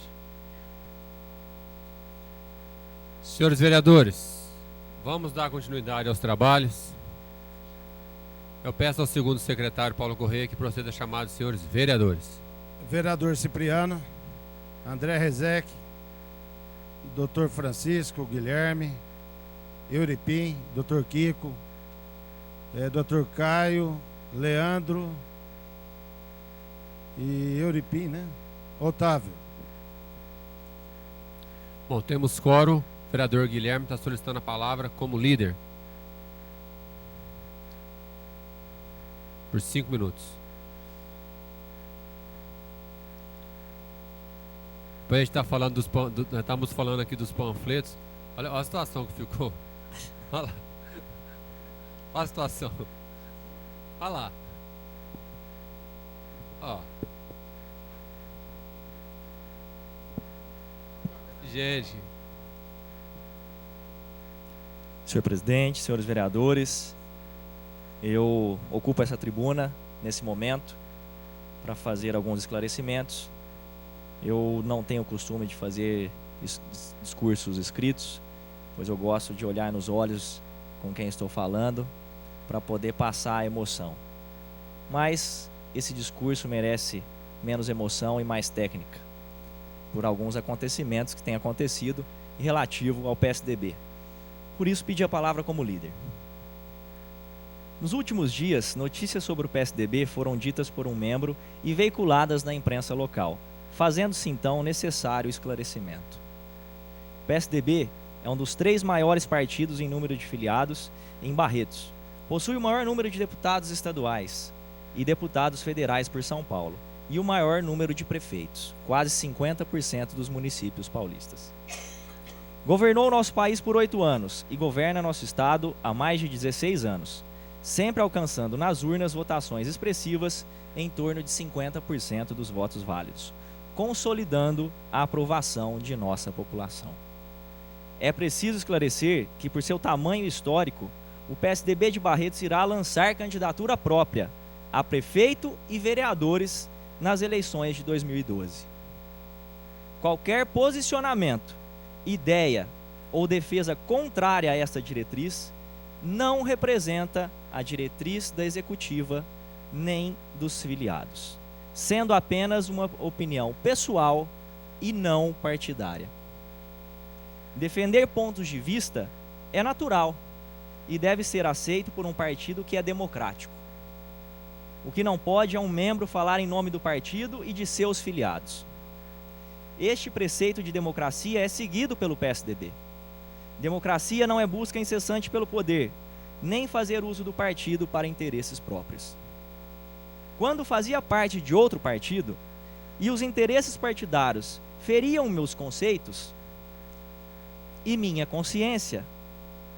Senhores vereadores, vamos dar continuidade aos trabalhos. Eu peço ao segundo secretário Paulo Correia que proceda a chamar os senhores vereadores. Vereador Cipriano, André Rezec, Dr. Francisco, Guilherme, Euripim, Dr. Kiko, Dr. Caio, Leandro e Euripim, né? Otávio. Bom, temos quórum. O vereador Guilherme está solicitando a palavra como líder. Por 5 minutos. Depois a gente está falando nós estamos falando aqui dos panfletos. Olha a situação que ficou. Olha lá. Olha a situação. Olha lá. Ó. Gente. Senhor presidente, senhores vereadores, eu ocupo essa tribuna nesse momento para fazer alguns esclarecimentos. Eu não tenho o costume de fazer discursos escritos, pois eu gosto de olhar nos olhos com quem estou falando para poder passar a emoção. Mas esse discurso merece menos emoção e mais técnica, por alguns acontecimentos que têm acontecido relativo ao PSDB. Por isso pedi a palavra como líder. Nos últimos dias, notícias sobre o PSDB foram ditas por um membro e veiculadas na imprensa local, fazendo-se então necessário o esclarecimento. O PSDB é um dos 3 maiores partidos em número de filiados em Barretos. Possui o maior número de deputados estaduais e deputados federais por São Paulo e o maior número de prefeitos, quase 50% dos municípios paulistas. Governou o nosso país por 8 anos e governa nosso estado há mais de 16 anos, sempre alcançando nas urnas votações expressivas em torno de 50% dos votos válidos, consolidando a aprovação de nossa população. É preciso esclarecer que, por seu tamanho histórico, o PSDB de Barretos irá lançar candidatura própria a prefeito e vereadores nas eleições de 2012. Qualquer posicionamento, ideia ou defesa contrária a esta diretriz não representa a diretriz da executiva nem dos filiados, sendo apenas uma opinião pessoal e não partidária. Defender pontos de vista é natural e deve ser aceito por um partido que é democrático. O que não pode é um membro falar em nome do partido e de seus filiados. Este preceito de democracia é seguido pelo PSDB. Democracia não é busca incessante pelo poder, nem fazer uso do partido para interesses próprios. Quando fazia parte de outro partido e os interesses partidários feriam meus conceitos e minha consciência,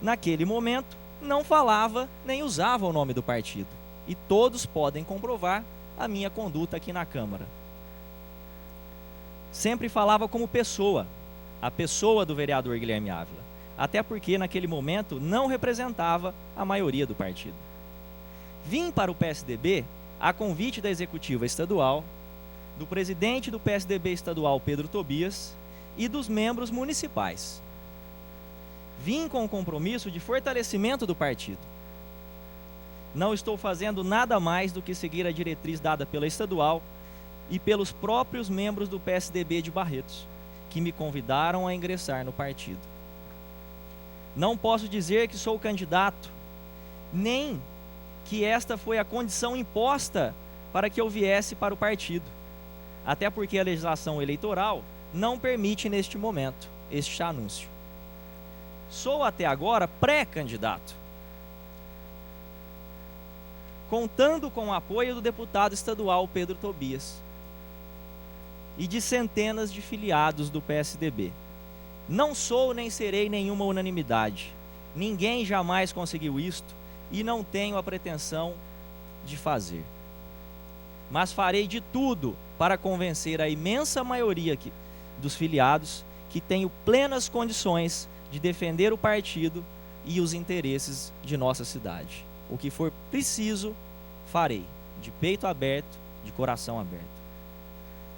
naquele momento não falava nem usava o nome do partido. E todos podem comprovar a minha conduta aqui na Câmara. Sempre falava como pessoa, a pessoa do vereador Guilherme Ávila, até porque naquele momento não representava a maioria do partido. Vim para o PSDB a convite da executiva estadual, do presidente do PSDB estadual Pedro Tobias e dos membros municipais. Vim com o compromisso de fortalecimento do partido. Não estou fazendo nada mais do que seguir a diretriz dada pela estadual e pelos próprios membros do PSDB de Barretos, que me convidaram a ingressar no partido. Não posso dizer que sou candidato, nem que esta foi a condição imposta para que eu viesse para o partido, até porque a legislação eleitoral não permite neste momento este anúncio. Sou até agora pré-candidato, contando com o apoio do deputado estadual Pedro Tobias e de centenas de filiados do PSDB. Não sou nem serei nenhuma unanimidade. Ninguém jamais conseguiu isto e não tenho a pretensão de fazer. Mas farei de tudo para convencer a imensa maioria dos filiados que tenho plenas condições de defender o partido e os interesses de nossa cidade. O que for preciso, farei, de peito aberto, de coração aberto.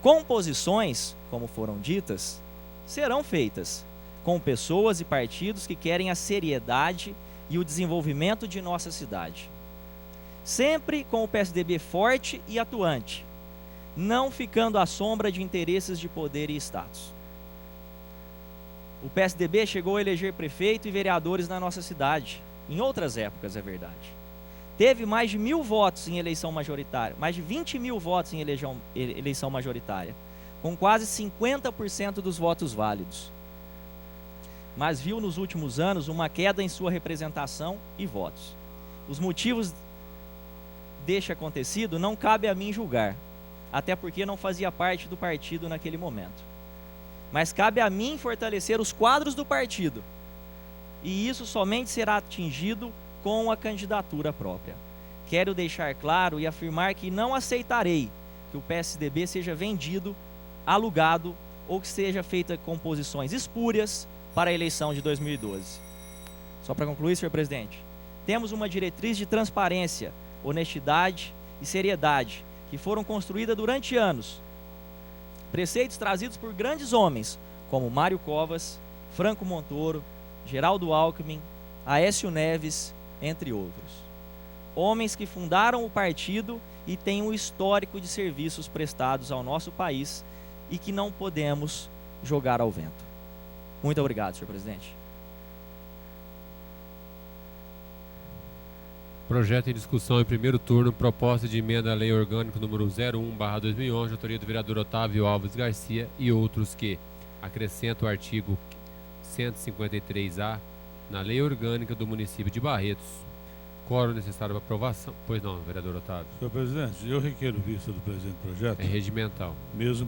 Composições, como foram ditas, serão feitas com pessoas e partidos que querem a seriedade e o desenvolvimento de nossa cidade. Sempre com o PSDB forte e atuante, não ficando à sombra de interesses de poder e status. O PSDB chegou a eleger prefeito e vereadores na nossa cidade, em outras épocas, é verdade. teve mais de 1.000 votos em eleição majoritária, mais de 20 mil votos em eleição majoritária, com quase 50% dos votos válidos. Mas viu nos últimos anos uma queda em sua representação e votos. Os motivos deste acontecido não cabe a mim julgar, até porque não fazia parte do partido naquele momento. Mas cabe a mim fortalecer os quadros do partido, e isso somente será atingido com a candidatura própria. Quero deixar claro e afirmar que não aceitarei que o PSDB seja vendido, alugado ou que seja feita composições espúrias para a eleição de 2012. Só para concluir, senhor presidente, temos uma diretriz de transparência, honestidade e seriedade que foram construídas durante anos. Preceitos trazidos por grandes homens como Mário Covas, Franco Montoro, Geraldo Alckmin, Aécio Neves, entre outros. Homens que fundaram o partido e têm um histórico de serviços prestados ao nosso país e que não podemos jogar ao vento. Muito obrigado, senhor presidente. Projeto em discussão em primeiro turno, proposta de emenda à Lei Orgânica número 01/2011, de autoria do vereador Otávio Alves Garcia e outros que acrescenta o artigo 153A na Lei Orgânica do município de Barretos. Quórum necessário para aprovação. Pois não, vereador Otávio. Senhor presidente, eu requeiro vista do presente projeto. É regimental. Mesmo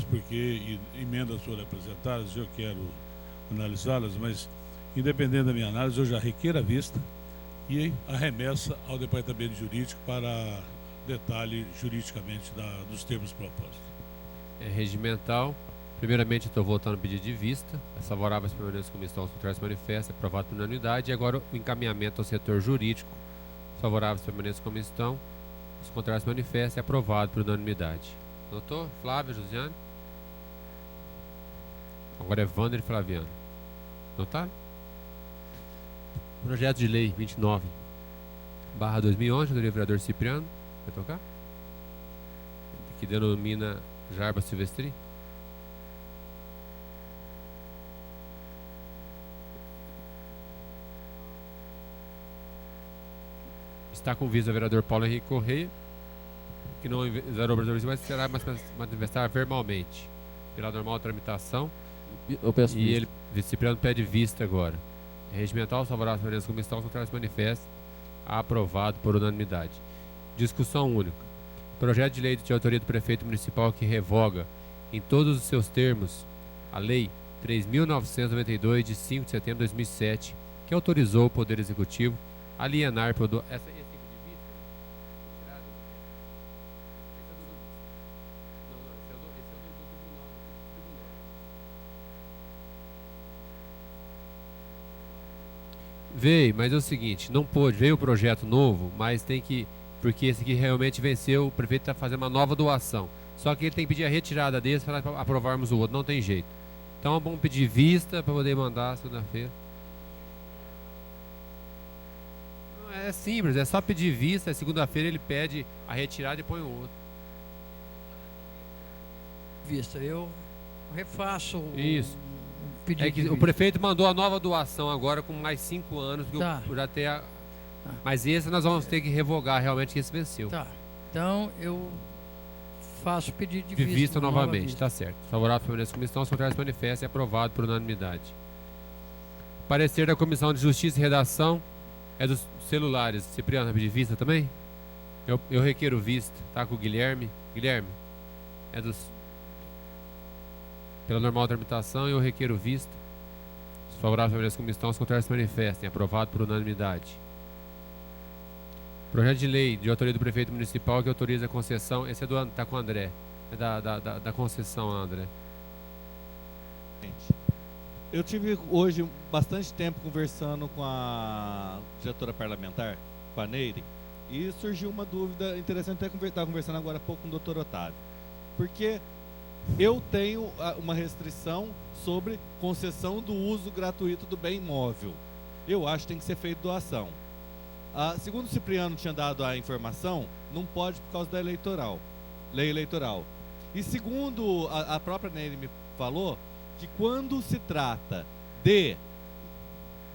porque emendas foram apresentadas, eu quero analisá-las, mas independente da minha análise, eu já requeiro a vista e a remessa ao departamento jurídico para detalhe juridicamente dos termos propostos. É regimental. Primeiramente, estou votando o pedido de vista. As favoráveis permanecem como estão, os contrários se manifestam. Aprovado por unanimidade. E agora o encaminhamento ao setor jurídico. Os favoráveis permanecem como estão, os contrários se manifestam. Aprovado por unanimidade. Notou? Flávio, Josiane? Agora é Wander e Flaviano. Notaram? Projeto de lei 29/2011, do vereador Cipriano. Vai tocar? Que denomina Jarba Silvestri. Está com vista o vereador Paulo Henrique Correia, que não zerou o vereador, mas será manifestar verbalmente pela normal tramitação. Eu peço e vista. ele, Cipriano, pede vista agora. Regimental, favorável permanece como estão, os contrários se manifestam. Aprovado por unanimidade. Discussão única. Projeto de lei de autoria do prefeito municipal que revoga, em todos os seus termos, a Lei 3.992, de 5 de setembro de 2007, que autorizou o Poder Executivo a alienar... Veio, mas é o seguinte, não pôde, veio o projeto novo, mas tem que, porque esse aqui realmente venceu, o prefeito está fazendo uma nova doação. Só que ele tem que pedir a retirada desse para aprovarmos o outro, não tem jeito. Então é bom pedir vista para poder mandar segunda-feira. É simples, é só pedir vista, segunda-feira ele pede a retirada e põe o outro. Vista, eu refaço Isso. o pedido. É que o prefeito mandou a nova doação agora com mais 5 anos, porque Tá. já tem a... Tá. Mas esse nós vamos ter que revogar realmente que esse venceu. Tá, então eu faço pedido de De vista. vista uma nova novamente, vista. tá certo. Favorável permanece como estão, os contrários se manifestam e aprovado por unanimidade. Parecer da Comissão de Justiça e Redação é dos celulares. Cipriano, vai pedir vista também? Eu requeiro vista, tá? Com o Guilherme. Guilherme, é dos... Pela normal tramitação, eu requeiro vista. Os favoráveis permanecem como estão, os contrários se manifestem. Aprovado por unanimidade. Projeto de lei de autoria do prefeito municipal que autoriza a concessão. Esse é do tá com o André. É da concessão, André. Eu tive hoje bastante tempo conversando com a diretora parlamentar, com a Neire, e surgiu uma dúvida interessante, até estava conversando agora há pouco com o doutor Otávio. Porque eu tenho uma restrição sobre concessão do uso gratuito do bem imóvel. Eu acho que tem que ser feito doação. Segundo o Cipriano tinha dado a informação, não pode por causa da lei eleitoral. E segundo a própria Nery me falou, que quando se trata de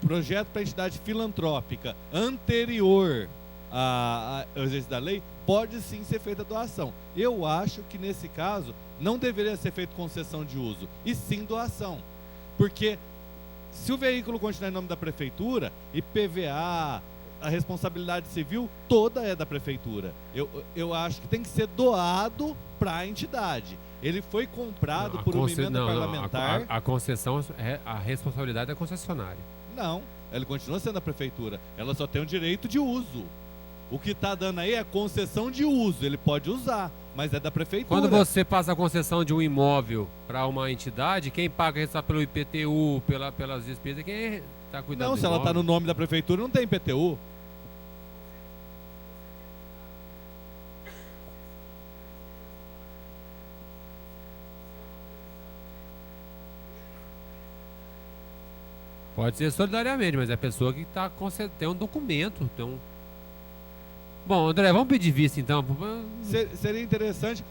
projeto para entidade filantrópica anterior ao exercício da lei, pode sim ser feita doação. Eu acho que nesse caso não deveria ser feita concessão de uso, e sim doação. Porque se o veículo continuar em nome da prefeitura, IPVA, a responsabilidade civil toda é da prefeitura. Eu acho que tem que ser doado para a entidade. Ele foi comprado por uma emenda parlamentar. A concessão, a responsabilidade é concessionária. Não, ele continua sendo da prefeitura. Ela só tem o direito de uso. O que está dando aí é concessão de uso. Ele pode usar, mas é da prefeitura. Quando você passa a concessão de um imóvel para uma entidade, quem paga isso pelo IPTU, pelas despesas, quem está cuidando do imóvel? Não, se ela está no nome da prefeitura, não tem IPTU. Pode ser solidariamente, mas é a pessoa que tem um documento, tem um... Bom, André, vamos pedir vista então. Seria interessante.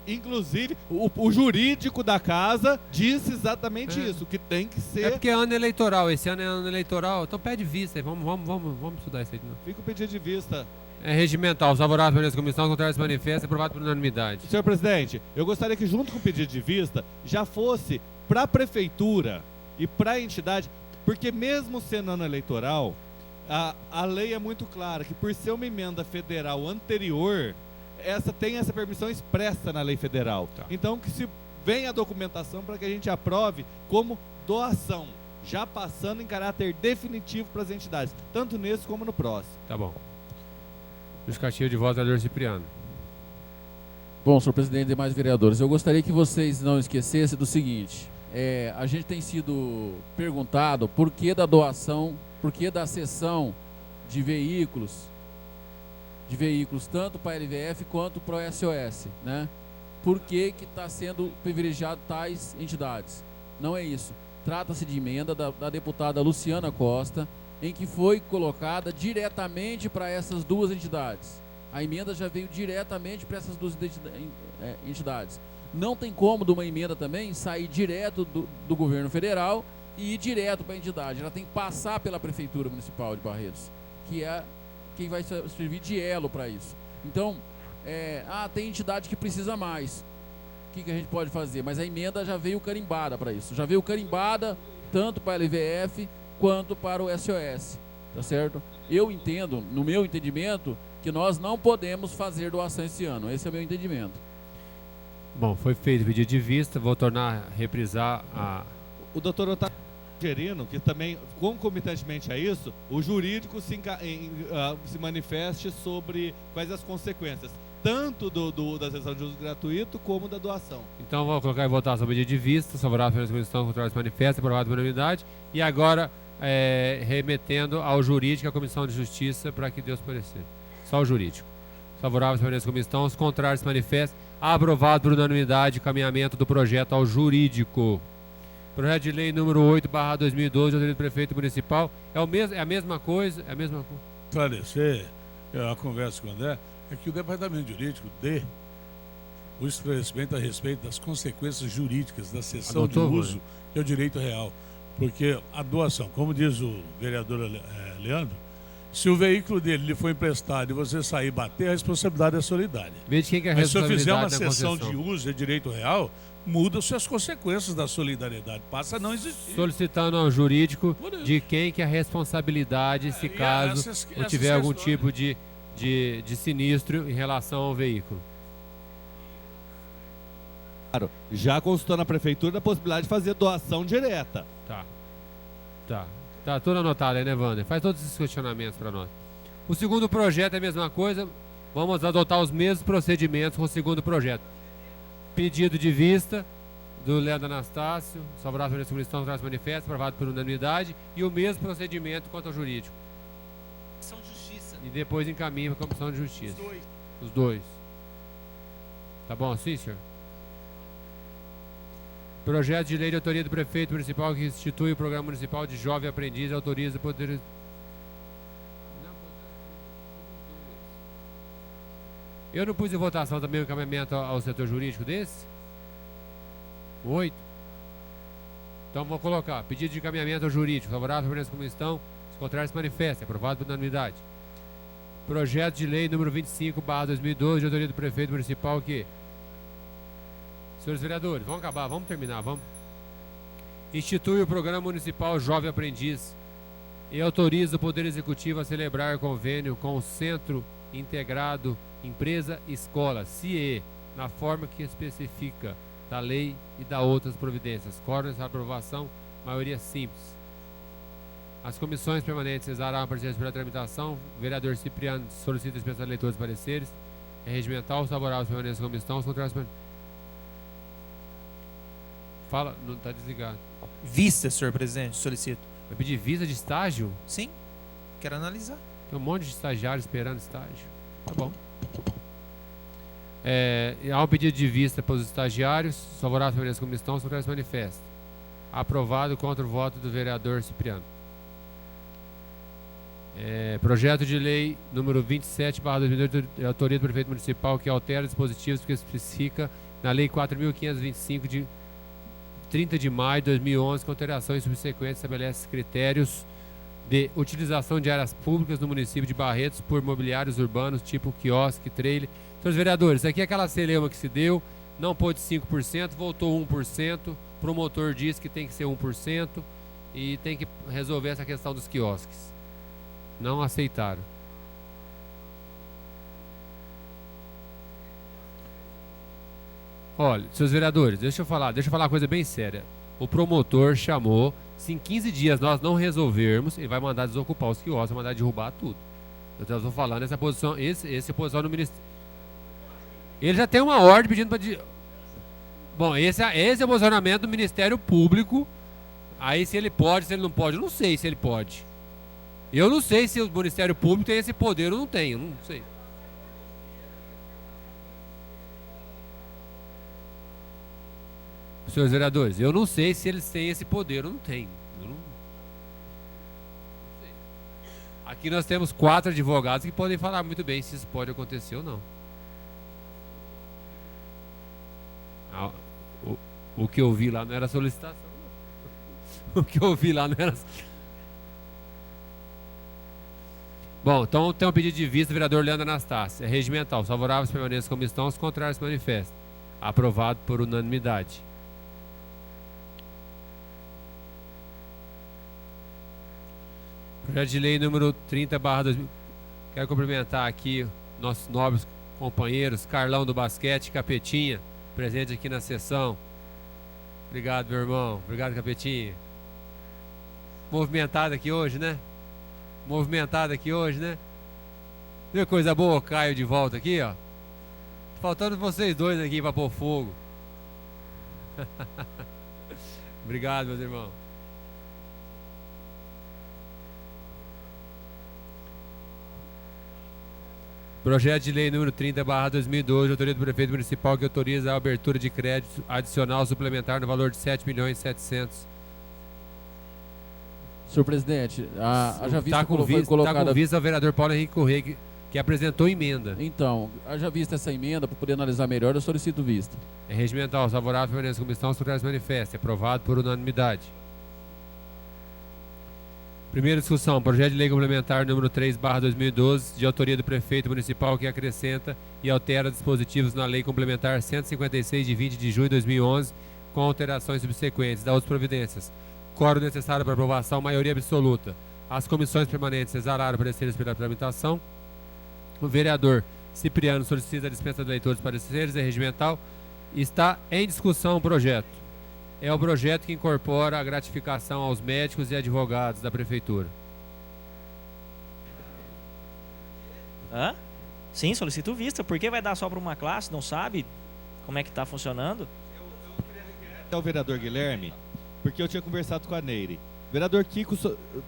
Inclusive, o jurídico da casa disse exatamente isso, que tem que ser... É porque é ano eleitoral, esse ano é ano eleitoral, então pede vista aí, vamos estudar isso aí. Não. Fica o pedido de vista. É regimental, favorável pela comissão, contrário se manifesta, aprovado por unanimidade. Senhor presidente, eu gostaria que junto com o pedido de vista já fosse para a prefeitura e para a entidade, porque mesmo sendo ano eleitoral, a lei é muito clara que por ser uma emenda federal anterior, tem essa permissão expressa na lei federal. Tá. Então que se venha a documentação para que a gente aprove como doação, já passando em caráter definitivo para as entidades, tanto nesse como no próximo. Tá bom. Justificativo de voto, vereador Cipriano. Bom, senhor presidente e demais vereadores, eu gostaria que vocês não esquecessem do seguinte: a gente tem sido perguntado por que da doação, por que da cessão de veículos tanto para a LVF quanto para o SOS, né? Por que está sendo privilegiado tais entidades? Não é isso. Trata-se de emenda da deputada Luciana Costa, em que foi colocada diretamente para essas duas entidades. A emenda já veio diretamente para essas duas entidades. Não tem como de uma emenda também sair direto do governo federal e ir direto para a entidade. Ela tem que passar pela Prefeitura Municipal de Barretos, que é quem vai servir de elo para isso. Então, tem entidade que precisa mais. O que a gente pode fazer? Mas a emenda já veio carimbada para isso. Já veio carimbada tanto para a LVF quanto para o SOS. Tá certo? Eu entendo, no meu entendimento, que nós não podemos fazer doação esse ano. Esse é o meu entendimento. Bom, foi feito o pedido de vista, vou tornar a reprisar a... O doutor Otávio sugerindo que também, concomitantemente a isso, o jurídico se manifeste sobre quais as consequências, tanto da cessão de uso gratuito como da doação. Então vou colocar em votação o pedido de vista, favorável pela comissão, contrário se manifesta, aprovado por unanimidade, e agora remetendo ao jurídico, à Comissão de Justiça, para que Deus parecer. Só o jurídico. Favorável pela comissão, os contrários se manifestam, aprovado por unanimidade o caminhamento do projeto ao jurídico. Projeto de lei número 8/2012, do prefeito municipal, é a mesma coisa, Esclarecer a conversa com o André, é que o departamento jurídico dê o esclarecimento a respeito das consequências jurídicas da cessão de uso, que é o direito real. Porque a doação, como diz o vereador Leandro, se o veículo dele lhe foi emprestado e você sair e bater, a responsabilidade é solidária. Veja quem que é a Mas se eu fizer uma responsabilidade cessão da de uso de direito real, mudam-se as consequências da solidariedade, passa a não existir. Solicitando ao jurídico de quem que é a responsabilidade, se caso não tiver algum tipo de sinistro em relação ao veículo. Claro, já consultando a prefeitura a possibilidade de fazer doação direta. Tá tudo anotado aí, né, Wander? Faz todos esses questionamentos para nós. O segundo projeto é a mesma coisa. Vamos adotar os mesmos procedimentos com o segundo projeto. Pedido de vista do Leandro Anastácio, favorável pela comissão, traz manifesto, aprovado por unanimidade, e o mesmo procedimento quanto ao jurídico. Comissão de Justiça. E depois encaminha para a Comissão de Justiça. Os dois. Tá bom assim, senhor? Projeto de lei de autoria do prefeito municipal que institui o Programa Municipal de Jovem Aprendiz e autoriza o poder... Eu não pus em votação também o encaminhamento ao setor jurídico desse? 8. Então vou colocar pedido de encaminhamento ao jurídico, favorável à permanência como estão, se contrário se manifesta, aprovado por unanimidade. Projeto de lei número 25/2012, de autoria do prefeito municipal que... Senhores vereadores, vamos acabar, vamos terminar, vamos. Institui o Programa Municipal Jovem Aprendiz e autoriza o Poder Executivo a celebrar convênio com o Centro Integrado Empresa Escola, CIE, na forma que especifica da lei e da outras providências. Quórum nessa aprovação, maioria simples. As comissões permanentes cesarão a participação pela tramitação. O vereador Cipriano solicita dispensa de leitura dos pareceres. É regimental, os favoráveis permanecem como estão, os contrários Fala, não está desligado. Vista, senhor presidente, solicito. Vai pedir vista de estágio? Sim, quero analisar. Tem um monte de estagiários esperando estágio. Tá bom. Há um pedido de vista para os estagiários. Os favoráveis permanecem como estão, os contrários manifestam. Aprovado contra o voto do vereador Cipriano. Projeto de lei número 27/2008, de autoria do prefeito municipal, que altera dispositivos que especifica na lei 4.525 de 30 de maio de 2011, com alterações subsequentes, estabelece critérios de utilização de áreas públicas no município de Barretos por mobiliários urbanos, tipo quiosque, trailer. Senhores vereadores, aqui é aquela celeuma que se deu, não pôde 5%, voltou 1%, o promotor disse que tem que ser 1% e tem que resolver essa questão dos quiosques. Não aceitaram. Olha, seus vereadores, deixa eu falar uma coisa bem séria. O promotor chamou, se em 15 dias nós não resolvermos, ele vai mandar desocupar os quiosques, vai mandar derrubar tudo. Eu estou falando essa posição, essa posição no Ministério. Ele já tem uma ordem pedindo para... Bom, esse é o posicionamento do Ministério Público. Aí se ele pode, se ele não pode, eu não sei se ele pode. Eu não sei se o Ministério Público tem esse poder ou não tem, eu não sei. Senhores vereadores, eu não sei se eles têm esse poder ou não têm. Eu não sei. Aqui nós temos 4 advogados que podem falar muito bem se isso pode acontecer ou não. O que eu vi lá não era solicitação. O que eu vi lá não era... Bom, então tem um pedido de vista do vereador Leandro Anastácio. É regimental. Os favoráveis permanecem como estão, os contrários se manifestam. Aprovado por unanimidade. Projeto de lei número 30/2000. Quero cumprimentar aqui nossos nobres companheiros, Carlão do Basquete, Capetinha, presente aqui na sessão. Obrigado, meu irmão. Obrigado, Capetinha. Movimentado aqui hoje, né? Movimentado aqui hoje, né? Viu coisa boa, Caio de volta aqui, ó. Faltando vocês dois aqui para pôr fogo. Obrigado, meus irmãos. Projeto de lei número 30/2012, de autoria do prefeito municipal, que autoriza a abertura de crédito adicional suplementar no valor de 7.700.000. Senhor presidente, haja vista Está com vista ao vereador Paulo Henrique Correia, que apresentou emenda. Então, haja vista essa emenda, para poder analisar melhor, eu solicito vista. É regimental, favorável, permanece como estão, os contrários manifestam. Aprovado por unanimidade. Primeira discussão, projeto de lei complementar número 3/2012, de autoria do prefeito municipal, que acrescenta e altera dispositivos na lei complementar 156 de 20 de junho de 2011, com alterações subsequentes da outras providências. Quórum necessário para aprovação, maioria absoluta. As comissões permanentes exararam pareceres pela tramitação. O vereador Cipriano solicita a dispensa de leitura dos pareceres, é regimental. Está em discussão o projeto. É o projeto que incorpora a gratificação aos médicos e advogados da prefeitura. Sim, solicito vista. Por que vai dar só para uma classe? Não sabe como é que está funcionando? Eu queria requerer o vereador Guilherme, porque eu tinha conversado com a Neire. Vereador Kiko,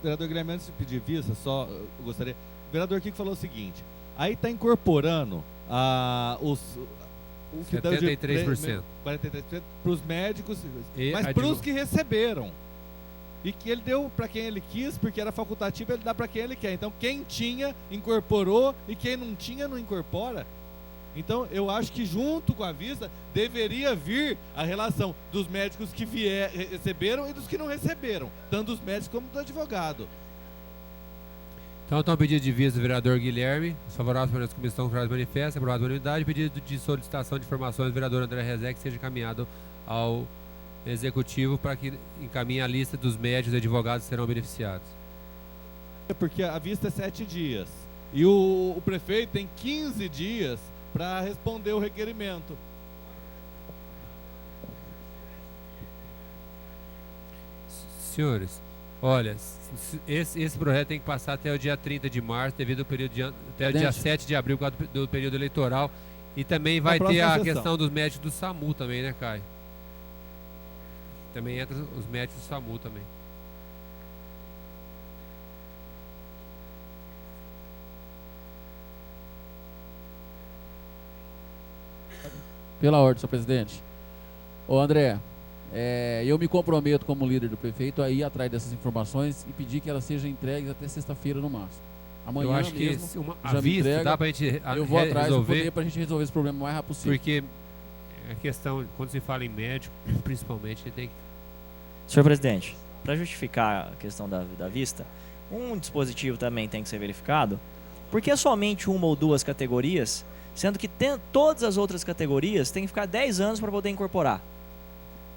vereador Guilherme, antes de pedir vista, só eu gostaria... O vereador Kiko falou o seguinte, aí está incorporando o que 73%. 43% para os médicos, mas para os que receberam. E que ele deu para quem ele quis, porque era facultativo, ele dá para quem ele quer. Então quem tinha, incorporou, e quem não tinha, não incorpora. Então, eu acho que junto com a vista deveria vir a relação dos médicos que receberam e dos que não receberam, tanto dos médicos como do advogado. Então, está o pedido de vista do vereador Guilherme, favorável para a comissão favorável manifesta, aprovado por unanimidade. Pedido de solicitação de informações do vereador André Rezec seja encaminhado ao executivo para que encaminhe a lista dos médicos e advogados que serão beneficiados. Porque a vista é 7 dias e o prefeito tem 15 dias para responder o requerimento. Senhores, olha, esse projeto tem que passar até o dia 30 de março, devido ao período até o dia 7 de abril, por causa do período eleitoral. E também vai ter a questão dos médicos do SAMU também, né, Caio? Também entra os médicos do SAMU também. Pela ordem, senhor presidente. Ô André, eu me comprometo como líder do prefeito a ir atrás dessas informações e pedir que elas sejam entregues até sexta-feira no máximo. Amanhã eu acho mesmo, que a vista entrega, dá pra gente eu vou atrás pra gente resolver esse problema o mais rápido possível. Porque a questão, quando se fala em médico, principalmente, tem que... Senhor presidente, para justificar a questão da vista, um dispositivo também tem que ser verificado. Por que somente uma ou duas categorias, sendo que todas as outras categorias têm que ficar 10 anos para poder incorporar?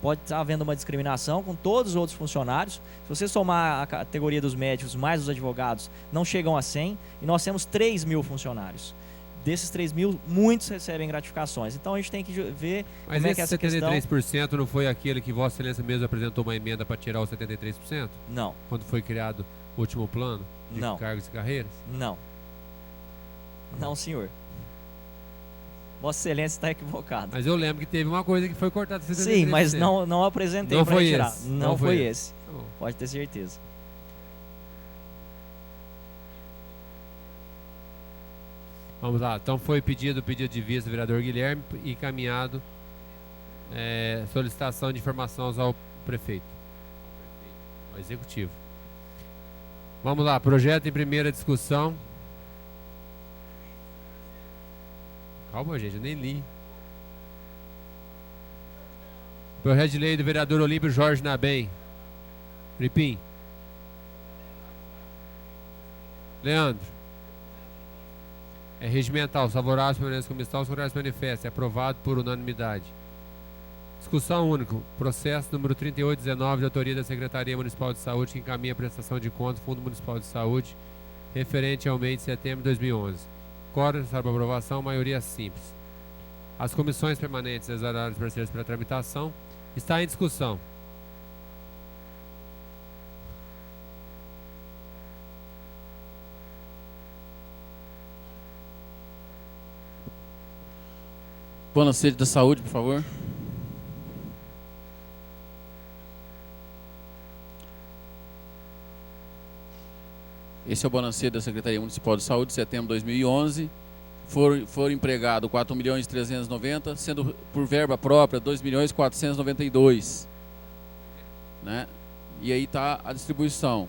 Pode estar havendo uma discriminação com todos os outros funcionários. Se você somar a categoria dos médicos mais os advogados, não chegam a 100, e nós temos 3 mil funcionários. Desses 3 mil, muitos recebem gratificações. Então a gente tem que ver Mas como é que essa questão... Mas esse 73% não foi aquele que Vossa Excelência mesmo apresentou uma emenda para tirar os 73%? Não. Quando foi criado o último plano de cargos e carreiras? Não. Não, senhor. Vossa Excelência está equivocado. Mas eu lembro que teve uma coisa que foi cortada. Sim, mas não apresentei para retirar. Não foi esse. Oh. Pode ter certeza. Vamos lá. Então foi pedido de vista do vereador Guilherme e encaminhado solicitação de informações ao prefeito, ao executivo. Vamos lá. Projeto em primeira discussão. Calma, gente, eu nem li. Projeto de lei do vereador Olímpio Jorge Nabem. Fripim. Leandro. É regimental, favorável permanência comissão, os contrários manifestam. É aprovado por unanimidade. Discussão única. Processo número 3819, de autoria da Secretaria Municipal de Saúde, que encaminha a prestação de contas do Fundo Municipal de Saúde, referente ao mês de setembro de 2011. Quórum necessário para aprovação, maioria simples. As comissões permanentes exoneraram os parceiros para tramitação. Está em discussão. Balancete da saúde, por favor. Esse é o balancete da Secretaria Municipal de Saúde, de setembro de 2011. Foram empregados 4.390.000, sendo por verba própria 2.492.000. Né? E aí está a distribuição.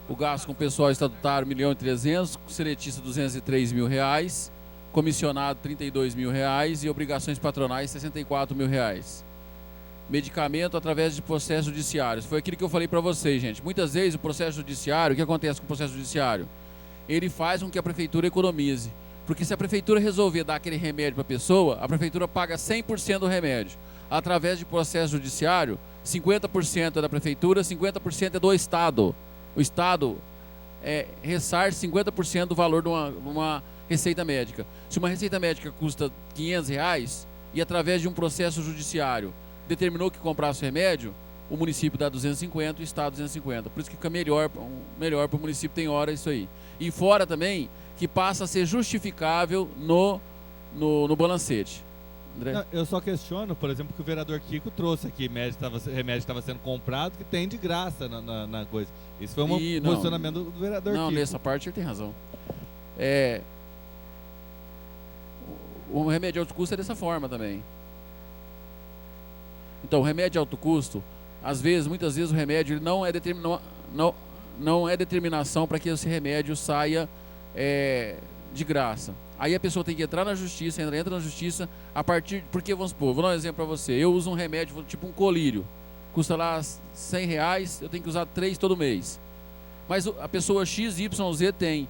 O gasto com pessoal estatutário, 1.300.000, seletista, R$203.000, comissionado, R$32.000 e obrigações patronais, R$64.000. Medicamento através de processos judiciários. Foi aquilo que eu falei para vocês, gente. Muitas vezes o processo judiciário, o que acontece com o processo judiciário? Ele faz com que a prefeitura economize. Porque se a prefeitura resolver dar aquele remédio para a pessoa, a prefeitura paga 100% do remédio. Através de processo judiciário, 50% é da prefeitura, 50% é do Estado. O Estado ressarce 50% do valor de uma receita médica. Se uma receita médica custa R$500 e através de um processo judiciário determinou que comprasse o remédio, o município dá 250 e o Estado 250. Por isso que fica melhor para o município, tem hora isso aí. E fora também que passa a ser justificável no balancete. André? Não, eu só questiono, por exemplo, que o vereador Kiko trouxe aqui, remédio estava sendo comprado, que tem de graça na coisa. Isso foi um posicionamento do vereador Kiko. Não, nessa parte ele tem razão. O remédio de alto custo é dessa forma também. Então, o remédio de alto custo, muitas vezes o remédio ele não é determinação para que esse remédio saia de graça. Aí a pessoa tem que entrar na justiça, entra na justiça, a partir... Porque, vamos supor, vou dar um exemplo para você. Eu uso um remédio, tipo um colírio. Custa lá R$100, eu tenho que usar 3 todo mês. Mas a pessoa X, Y, Z tem.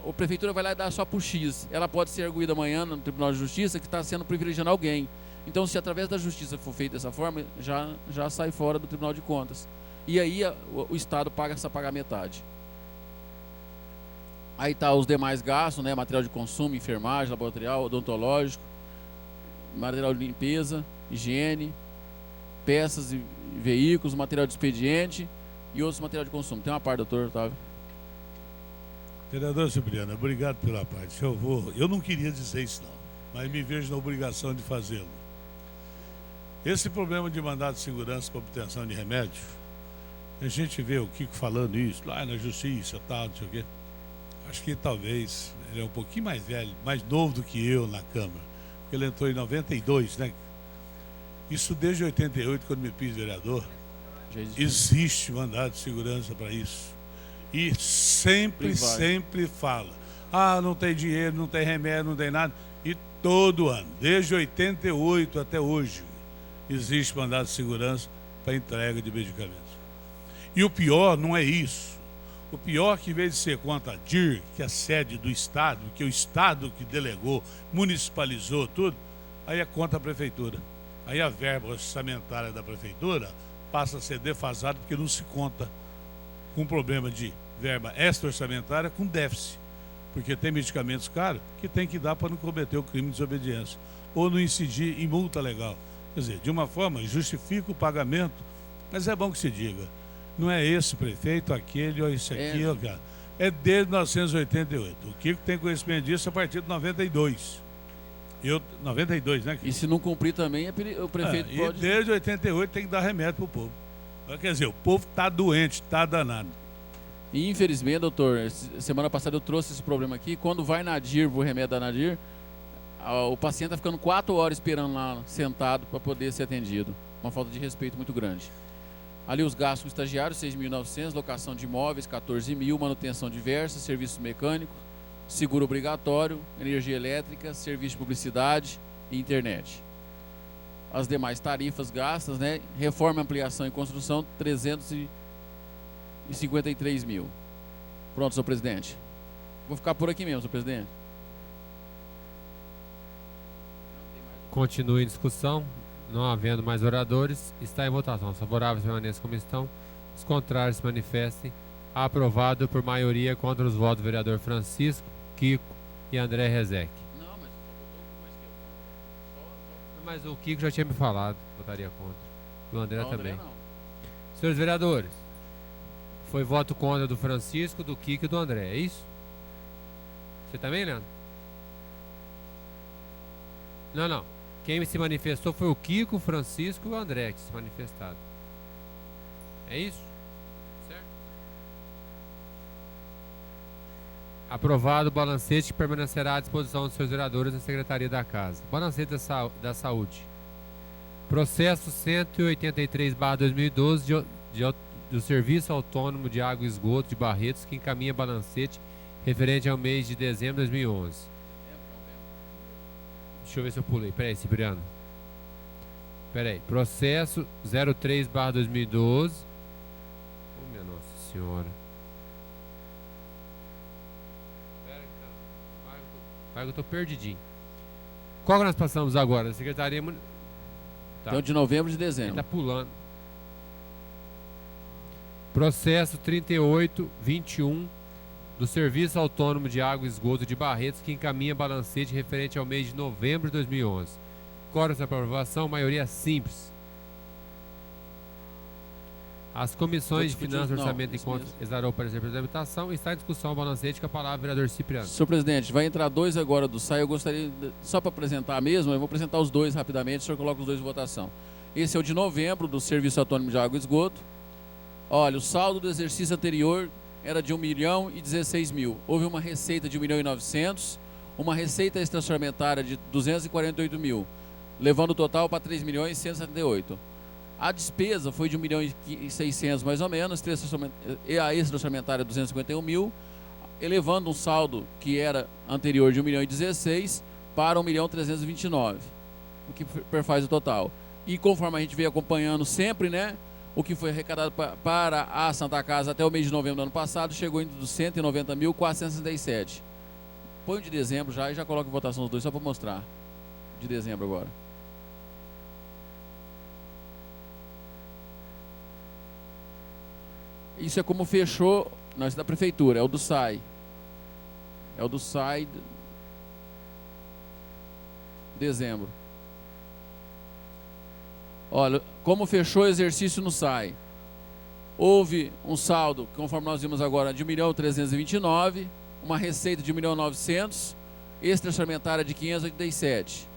A prefeitura vai lá e dá só por X. Ela pode ser arguída amanhã no Tribunal de Justiça que está sendo privilegiando alguém. Então, se através da justiça for feito dessa forma, já sai fora do Tribunal de Contas. E aí o Estado passa a pagar metade. Aí tá os demais gastos, né? Material de consumo, enfermagem, laboratorial, odontológico, material de limpeza, higiene, peças e veículos, material de expediente e outros material de consumo. Tem uma parte, doutor Otávio. Vereador Cipriano, obrigado pela parte. Eu não queria dizer isso não, mas me vejo na obrigação de fazê-lo. Esse problema de mandado de segurança para obtenção de remédio, a gente vê o Kiko falando isso lá na justiça, tal, não sei o quê. Acho que talvez ele é um pouquinho mais velho, mais novo do que eu na Câmara. Porque ele entrou em 92, né? Isso desde 88, quando me fiz vereador. Existe mandado de segurança para isso. E sempre fala. Ah, não tem dinheiro, não tem remédio, não tem nada. E todo ano, desde 88 até hoje, existe mandado de segurança para entrega de medicamentos. E o pior não é isso. O pior é que, em vez de ser contra a DIR, que é a sede do Estado, que é o Estado que delegou, municipalizou tudo, aí é contra a Prefeitura. Aí a verba orçamentária da Prefeitura passa a ser defasada porque não se conta com problema de verba extra-orçamentária com déficit. Porque tem medicamentos caros que tem que dar para não cometer o crime de desobediência ou não incidir em multa legal. Quer dizer, de uma forma, justifica o pagamento, mas é bom que se diga. Não é esse prefeito, aquele ou esse aqui, cara. É desde 1988. O Kiko tem conhecimento disso a partir de 92. 92, né, Kiko? E se não cumprir também, o prefeito pode... E desde 88 tem que dar remédio pro povo. Quer dizer, o povo tá doente, tá danado. E infelizmente, doutor, semana passada eu trouxe esse problema aqui. Quando vai na DIR, o remédio da Nadir, o paciente tá ficando 4 horas esperando lá, sentado, para poder ser atendido. Uma falta de respeito muito grande. Ali os gastos com estagiários, 6.900, locação de imóveis, 14.000, manutenção diversa, serviços mecânicos, seguro obrigatório, energia elétrica, serviço de publicidade e internet. As demais tarifas gastas, né? Reforma, ampliação e construção, 353 mil. Pronto, senhor presidente. Vou ficar por aqui mesmo, senhor presidente. Continue em discussão. Não havendo mais oradores, está em votação. Os favoráveis permaneçam como estão. Os contrários se manifestem. Aprovado por maioria contra os votos do vereador Francisco, Kiko e André Rezec. Não, mas só botou Mas o Kiko já tinha me falado, votaria contra. E o André não, também. André, não. Senhores vereadores, foi voto contra do Francisco, do Kiko e do André, é isso? Você também, Leandro? Não. Quem se manifestou foi o Kiko, o Francisco e o André que se manifestaram. É isso? Certo? Aprovado o balancete que permanecerá à disposição dos seus vereadores na Secretaria da Casa. Balancete da Saúde. Processo 183/2012 do Serviço Autônomo de Água e Esgoto de Barretos, que encaminha balancete referente ao mês de dezembro de 2011. Deixa eu ver se eu pulei. Peraí, Cipriano. Peraí. Processo 03/2012. Oh, minha Nossa Senhora. Peraí, vai que eu tô perdidinho. Qual que nós passamos agora? Da Secretaria... Tá. Então, de novembro e de Ele dezembro. tá pulando. Processo 3821 do Serviço Autônomo de Água e Esgoto de Barretos, que encaminha balancete referente ao mês de novembro de 2011. Quórum para aprovação, maioria simples. As comissões de Finanças, Orçamento e Contas exarou para a apresentação. Está em discussão o balancete com a palavra do vereador Cipriano. Senhor presidente, vai entrar 2 agora do SAI. Eu gostaria, só para apresentar mesmo, eu vou apresentar os 2 rapidamente, o senhor coloca os 2 em votação. Esse é o de novembro, do Serviço Autônomo de Água e Esgoto. Olha, o saldo do exercício anterior era de 1.016.000. Houve uma receita de 1.900.000, uma receita extra-orçamentária de 248.000, levando o total para 3.178.000. A despesa foi de 1.600.000 mais ou menos, a extra-orçamentária 251.000, elevando um saldo que era anterior de 1.016 para 1.329.000, o que perfaz o total. E conforme a gente veio acompanhando sempre, né, o que foi arrecadado para a Santa Casa até o mês de novembro do ano passado, chegou indo dos 190.467. Põe o de dezembro já e já coloca em votação os dois, só para mostrar. De dezembro agora. Isso é como fechou, nós da prefeitura, é o do SAI. É o do SAI dezembro. Olha, como fechou o exercício no SAI. Houve um saldo, conforme nós vimos agora, de 1.329.000, uma receita de 1.900.000, extra orçamentária de 587.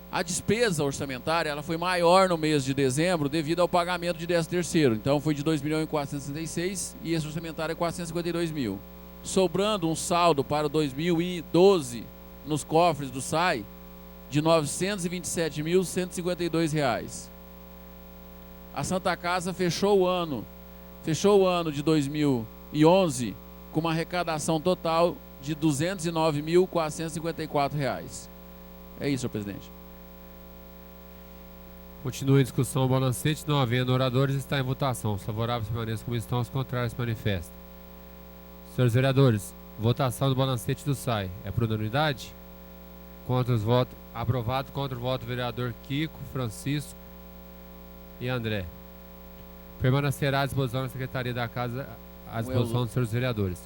A despesa orçamentária ela foi maior no mês de dezembro devido ao pagamento de 13º. Então foi de 2.466.000 e extra orçamentária 452.000. Sobrando um saldo para 2012 nos cofres do SAI de R$ 927.152. A Santa Casa fechou o ano de 2011 com uma arrecadação total de R$ 209.454. É isso, senhor presidente. Continua em discussão o balancete. Não havendo oradores, está em votação. Os favoráveis permaneçam como estão, os contrários se manifestam. Senhores vereadores, votação do balancete do SAI. É por unanimidade? Contra os votos. Aprovado contra o voto do vereador Kiko, Francisco e André. Permanecerá à disposição da Secretaria da Casa, à disposição dos senhores vereadores.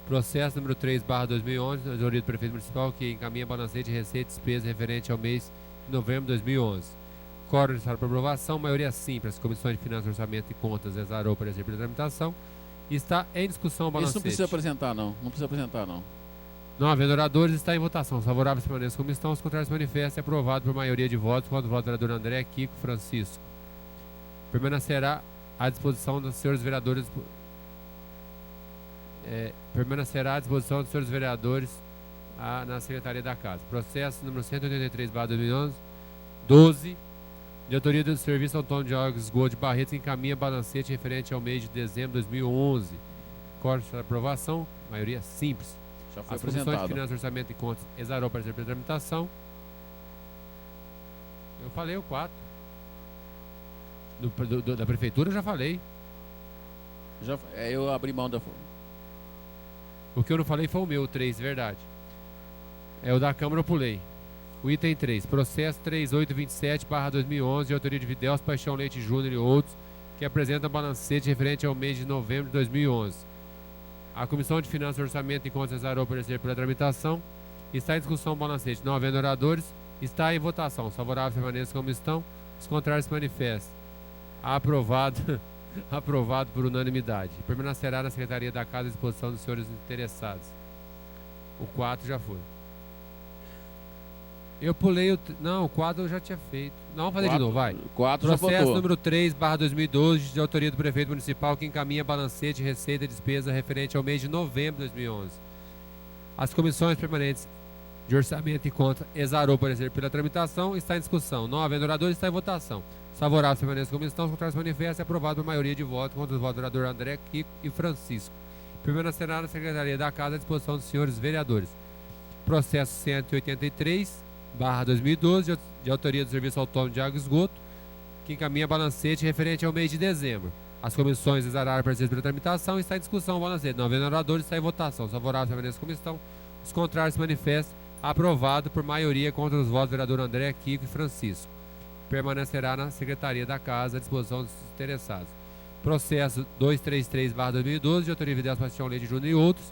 Processo número 3/2011, da autoria do prefeito municipal, que encaminha balancete de receita e despesa referente ao mês de novembro de 2011. Quórum necessário para aprovação, maioria simples. Comissões de Finanças, Orçamento e Contas exarou para receber a tramitação. Está em discussão o balancete. Isso não precisa apresentar, não. Não precisa apresentar, não. Não havendo oradores, está em votação. Os favoráveis permaneçam como estão, os contrários se manifestam. É aprovado por maioria de votos, quando o voto do vereador André, Kiko, Francisco. Permanecerá à disposição dos senhores vereadores. Permanecerá à disposição dos senhores vereadores na Secretaria da Casa. Processo número 183/2011, 12, de autoria do Serviço Autônomo de Água e Esgoto de Barretos, que encaminha balancete referente ao mês de dezembro de 2011. Corte de aprovação, maioria simples. Já foi As comissões de apresentado. Finanças, Orçamento e Contas exarou para receber a tramitação. Eu falei o 4. Da prefeitura eu já falei. Eu abri mão da... O que eu não falei foi o meu, 3, verdade. É o da Câmara eu pulei. O item 3, processo 3827/2011, de autoria de Videus Paixão Leite Júnior e outros, que apresenta balancete referente ao mês de novembro de 2011. A Comissão de Finanças, Orçamento e Contas exarou para receber pela tramitação. Está em discussão o balancete. Não havendo oradores, está em votação. Os favoráveis permaneçam como estão, os contrários se manifestam. Aprovado. Aprovado por unanimidade. Permanecerá na Secretaria da Casa à disposição dos senhores interessados. O 4 já foi. Eu pulei o... Não, o 4 eu já tinha feito. Não, vamos fazer de novo, vai. 4 já Processo votou. número 3/2012, de autoria do prefeito municipal, que encaminha balancete, receita e despesa referente ao mês de novembro de 2011. As comissões permanentes de Orçamento e Contas exarou para receber pela tramitação. Está em discussão. Não havendo oradores, está em votação. Os favoráveis permanecem como estão, os contrários se manifestam. É aprovado por maioria de votos contra os votos do vereador André, Kiko e Francisco. Permanecerá na Secretaria da Casa à disposição dos senhores vereadores. Processo 183/2012, de autoria do Serviço Autônomo de Água e Esgoto, que encaminha balancete referente ao mês de dezembro. As comissões exararam para receber pela tramitação. Está em discussão o balancete. Não havendo oradores, está em votação. Os favoráveis permanecem como estão, os contrários se manifestam. Aprovado por maioria contra os votos do vereador André, Kiko e Francisco. Permanecerá na Secretaria da Casa à disposição dos interessados. Processo 233/2012, de autoria de Videus Paixão Leite Júnior e outros,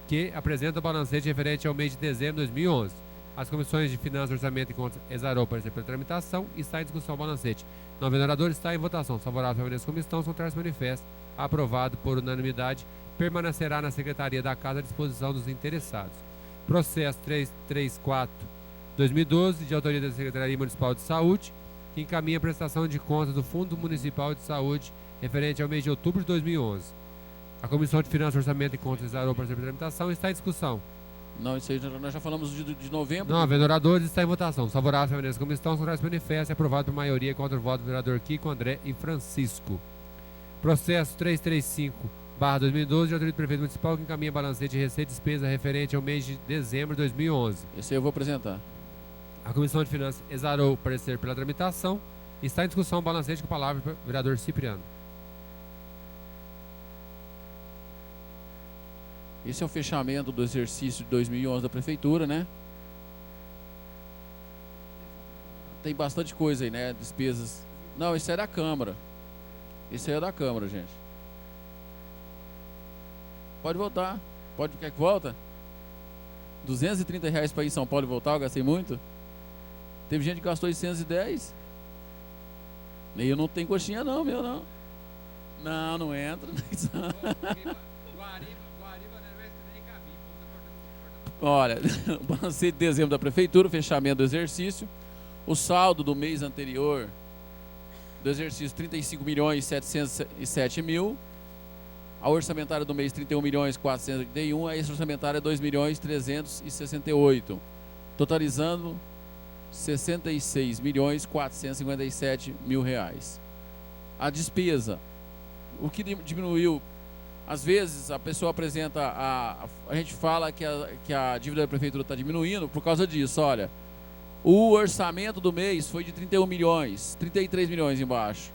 que apresenta balancete referente ao mês de dezembro de 2011. As comissões de Finanças, Orçamento e Contas exarou para receber pela tramitação. E está em discussão o balancete. Não havendo oradores, está em votação. Os favoráveis permanecem como estão, os contrários se manifestam. Aprovado por unanimidade. Permanecerá na Secretaria da Casa à disposição dos interessados. Processo 334/2012, de autoria da Secretaria Municipal de Saúde, que encaminha a prestação de contas do Fundo Municipal de Saúde referente ao mês de outubro de 2011. A Comissão de Finanças, Orçamento e Contas exarou para receber a tramitação. Está em discussão. Não, isso aí nós já falamos de novembro. Não havendo oradores, está em votação. Os favoráveis permanecem como estão, os contrários se manifestam. É aprovado por maioria contra o voto do vereador Kiko, André e Francisco. Processo 2012, de autoria do prefeito municipal que encaminha balancete de receita e despesa referente ao mês de dezembro de 2011. Esse aí eu vou apresentar. A Comissão de Finanças exarou o parecer pela tramitação e está em discussão o balancete com a palavra para o vereador Cipriano. Esse é o fechamento do exercício de 2011 da prefeitura, né? Tem bastante coisa aí, né? Despesas. Não, isso é da Câmara. Esse aí é da Câmara, gente. Pode voltar. Quer que volta? R$230 para ir em São Paulo e voltar, eu gastei muito. Teve gente que gastou 810. E eu não tenho coxinha não, meu não. Não, não entra. Olha, o balancete de dezembro da prefeitura, fechamento do exercício. O saldo do mês anterior do exercício, 35.707.000. A orçamentária do mês, 31.481. A extra-orçamentária, 2.368. Totalizando R$66.457.000. A despesa, o que diminuiu, às vezes a pessoa apresenta, a gente fala que a dívida da prefeitura está diminuindo por causa disso. Olha, o orçamento do mês foi de 31 milhões, 33 milhões embaixo.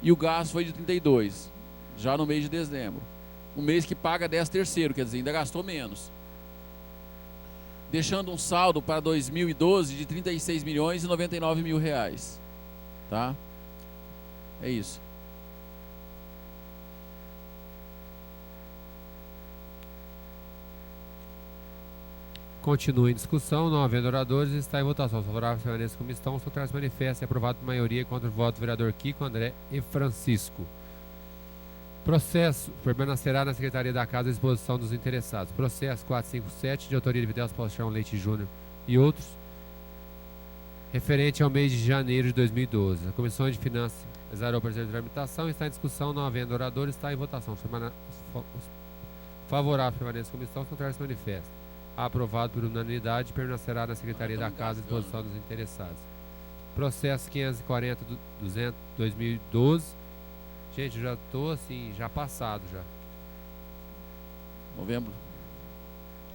E o gasto foi de 32, já no mês de dezembro. Um mês que paga 10/3, quer dizer, ainda gastou menos. Deixando um saldo para 2012 de 36 milhões e 99 mil reais. Tá? É isso. Continua em discussão, não havendo oradores, está em votação. Favorável, permanece como estão, o traz manifesto e aprovado por maioria contra o voto do vereador Kiko, André e Francisco. Processo permanecerá na Secretaria da Casa à disposição dos interessados. Processo 457, de autoria de Vidal Paixão Leite Júnior e outros, referente ao mês de janeiro de 2012. A Comissão de Finanças exarou o parecer de tramitação, está em discussão, não havendo oradores, está em votação. Favorável, permanece como estão, o traz manifesto. Aprovado por unanimidade, permanecerá na Secretaria da Casa à disposição dos interessados. Processo 540-2012. Gente, eu já estou assim, já passado já. Novembro.